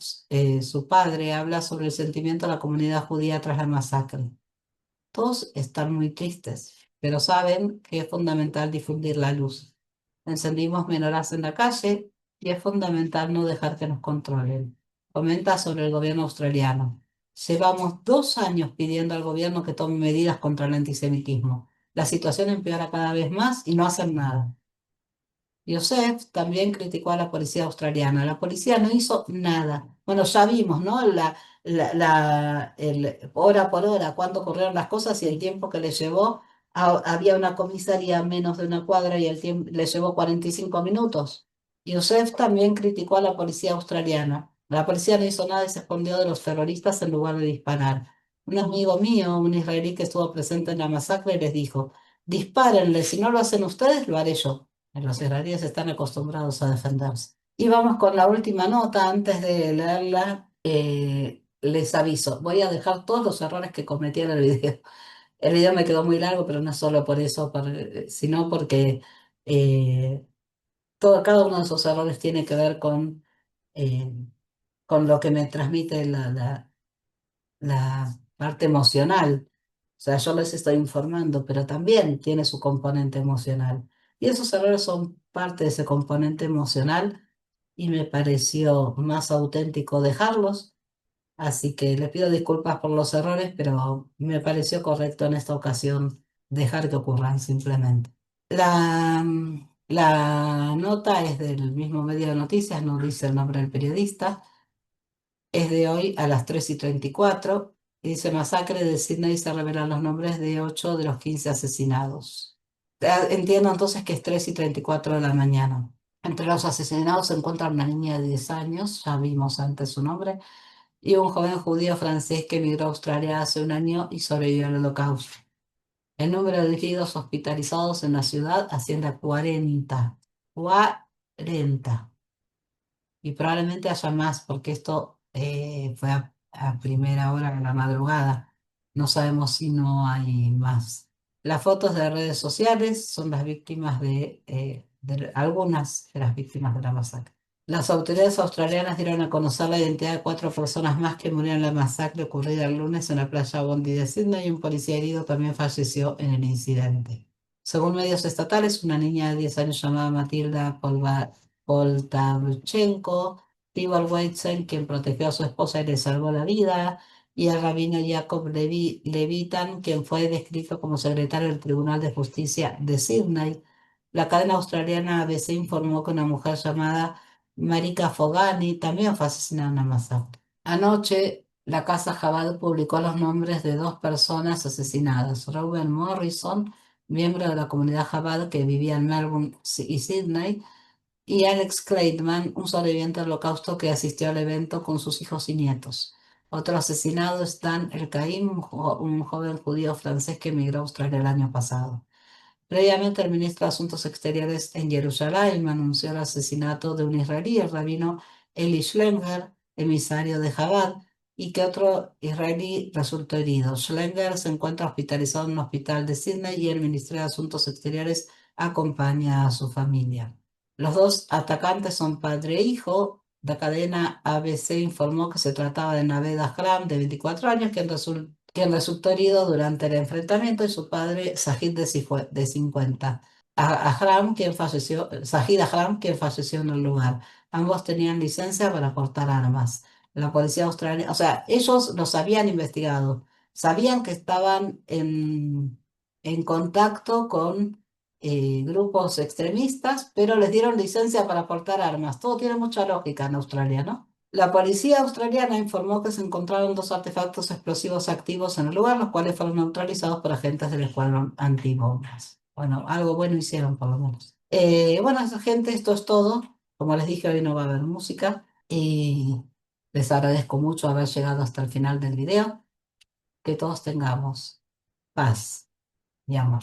su padre, habla sobre el sentimiento de la comunidad judía tras la masacre. Todos están muy tristes, pero saben que es fundamental difundir la luz. Encendimos menorás en la calle y es fundamental no dejar que nos controlen. Comenta sobre el gobierno australiano. Llevamos 2 años pidiendo al gobierno que tome medidas contra el antisemitismo. La situación empeora cada vez más y no hacen nada. Yosef también criticó a la policía australiana. La policía no hizo nada. Bueno, ya vimos, ¿no? Hora por hora, cuándo ocurrieron las cosas y el tiempo que le llevó. Había una comisaría a menos de una cuadra y el tiempo le llevó 45 minutos. Yosef también criticó a la policía australiana. La policía no hizo nada y se escondió de los terroristas en lugar de disparar. Un amigo mío, un israelí que estuvo presente en la masacre, les dijo, dispárenle, si no lo hacen ustedes, lo haré yo. Los israelíes están acostumbrados a defenderse. Y vamos con la última nota. Antes de leerla, les aviso. Voy a dejar todos los errores que cometí en el video. El video me quedó muy largo, pero no solo por eso, sino porque eh, cada uno de esos errores tiene que ver eh, con lo que me transmite parte emocional. O sea, yo les estoy informando, pero también tiene su componente emocional. Y esos errores son parte de ese componente emocional y me pareció más auténtico dejarlos. Así que le pido disculpas por los errores, pero me pareció correcto en esta ocasión dejar que ocurran simplemente. La nota es del mismo medio de noticias, no dice el nombre del periodista. Es de hoy a las 3:34 y dice: masacre de Sydney, se revelan los nombres de 8 de los 15 asesinados. Entiendo entonces que es 3:34 de la mañana. Entre los asesinados se encuentra una niña de 10 años, ya vimos antes su nombre, y un joven judío francés que emigró a Australia hace un año y sobrevivió al Holocausto. El número de heridos hospitalizados en la ciudad asciende a 40. 40. Y probablemente haya más, porque esto fue a primera hora de la madrugada. No sabemos si no hay más. Las fotos de redes sociales son las víctimas de algunas de las víctimas de la masacre. Las autoridades australianas dieron a conocer la identidad de 4 personas más que murieron en la masacre ocurrida el lunes en la playa Bondi de Sydney, y un policía herido también falleció en el incidente. Según medios estatales, una niña de 10 años llamada Matilda Poltavchenko, Tibor Weizen, quien protegió a su esposa y le salvó la vida, y el rabino Jacob Levitan, quien fue descrito como secretario del Tribunal de Justicia de Sydney. La cadena australiana ABC informó que una mujer llamada Marika Fogani también fue asesinada en una masacre. Anoche, la Casa Jabad publicó los nombres de 2 personas asesinadas: Reuben Morrison, miembro de la comunidad Chabad que vivía en Melbourne y Sydney, y Alex Kleitman, un sobreviviente del Holocausto que asistió al evento con sus hijos y nietos. Otro asesinado es Dan El-Kaim, un joven judío francés que emigró a Australia el año pasado. Previamente, el ministro de Asuntos Exteriores en Jerusalén anunció el asesinato de un israelí, el rabino Eli Schlenger, emisario de Chabad, y que otro israelí resultó herido. Schlenger se encuentra hospitalizado en un hospital de Sydney y el Ministerio de Asuntos Exteriores acompaña a su familia. Los dos atacantes son padre e hijo. La cadena ABC informó que se trataba de Naved Ahram, de 24 años, quien resultó herido durante el enfrentamiento, y su padre, Sajid, de 50. Sajid Ahram, quien falleció en el lugar. Ambos tenían licencia para portar armas. La policía australiana, o sea, ellos los habían investigado, sabían que estaban en contacto con grupos extremistas, pero les dieron licencia para portar armas. Todo tiene mucha lógica en Australia, ¿no? La policía australiana informó que se encontraron 2 artefactos explosivos activos en el lugar, los cuales fueron neutralizados por agentes del escuadrón antibombas. Bueno, algo bueno hicieron por lo menos. Bueno, gente, esto es todo. Como les dije, hoy no va a haber música y les agradezco mucho haber llegado hasta el final del video. Que todos tengamos paz y amor.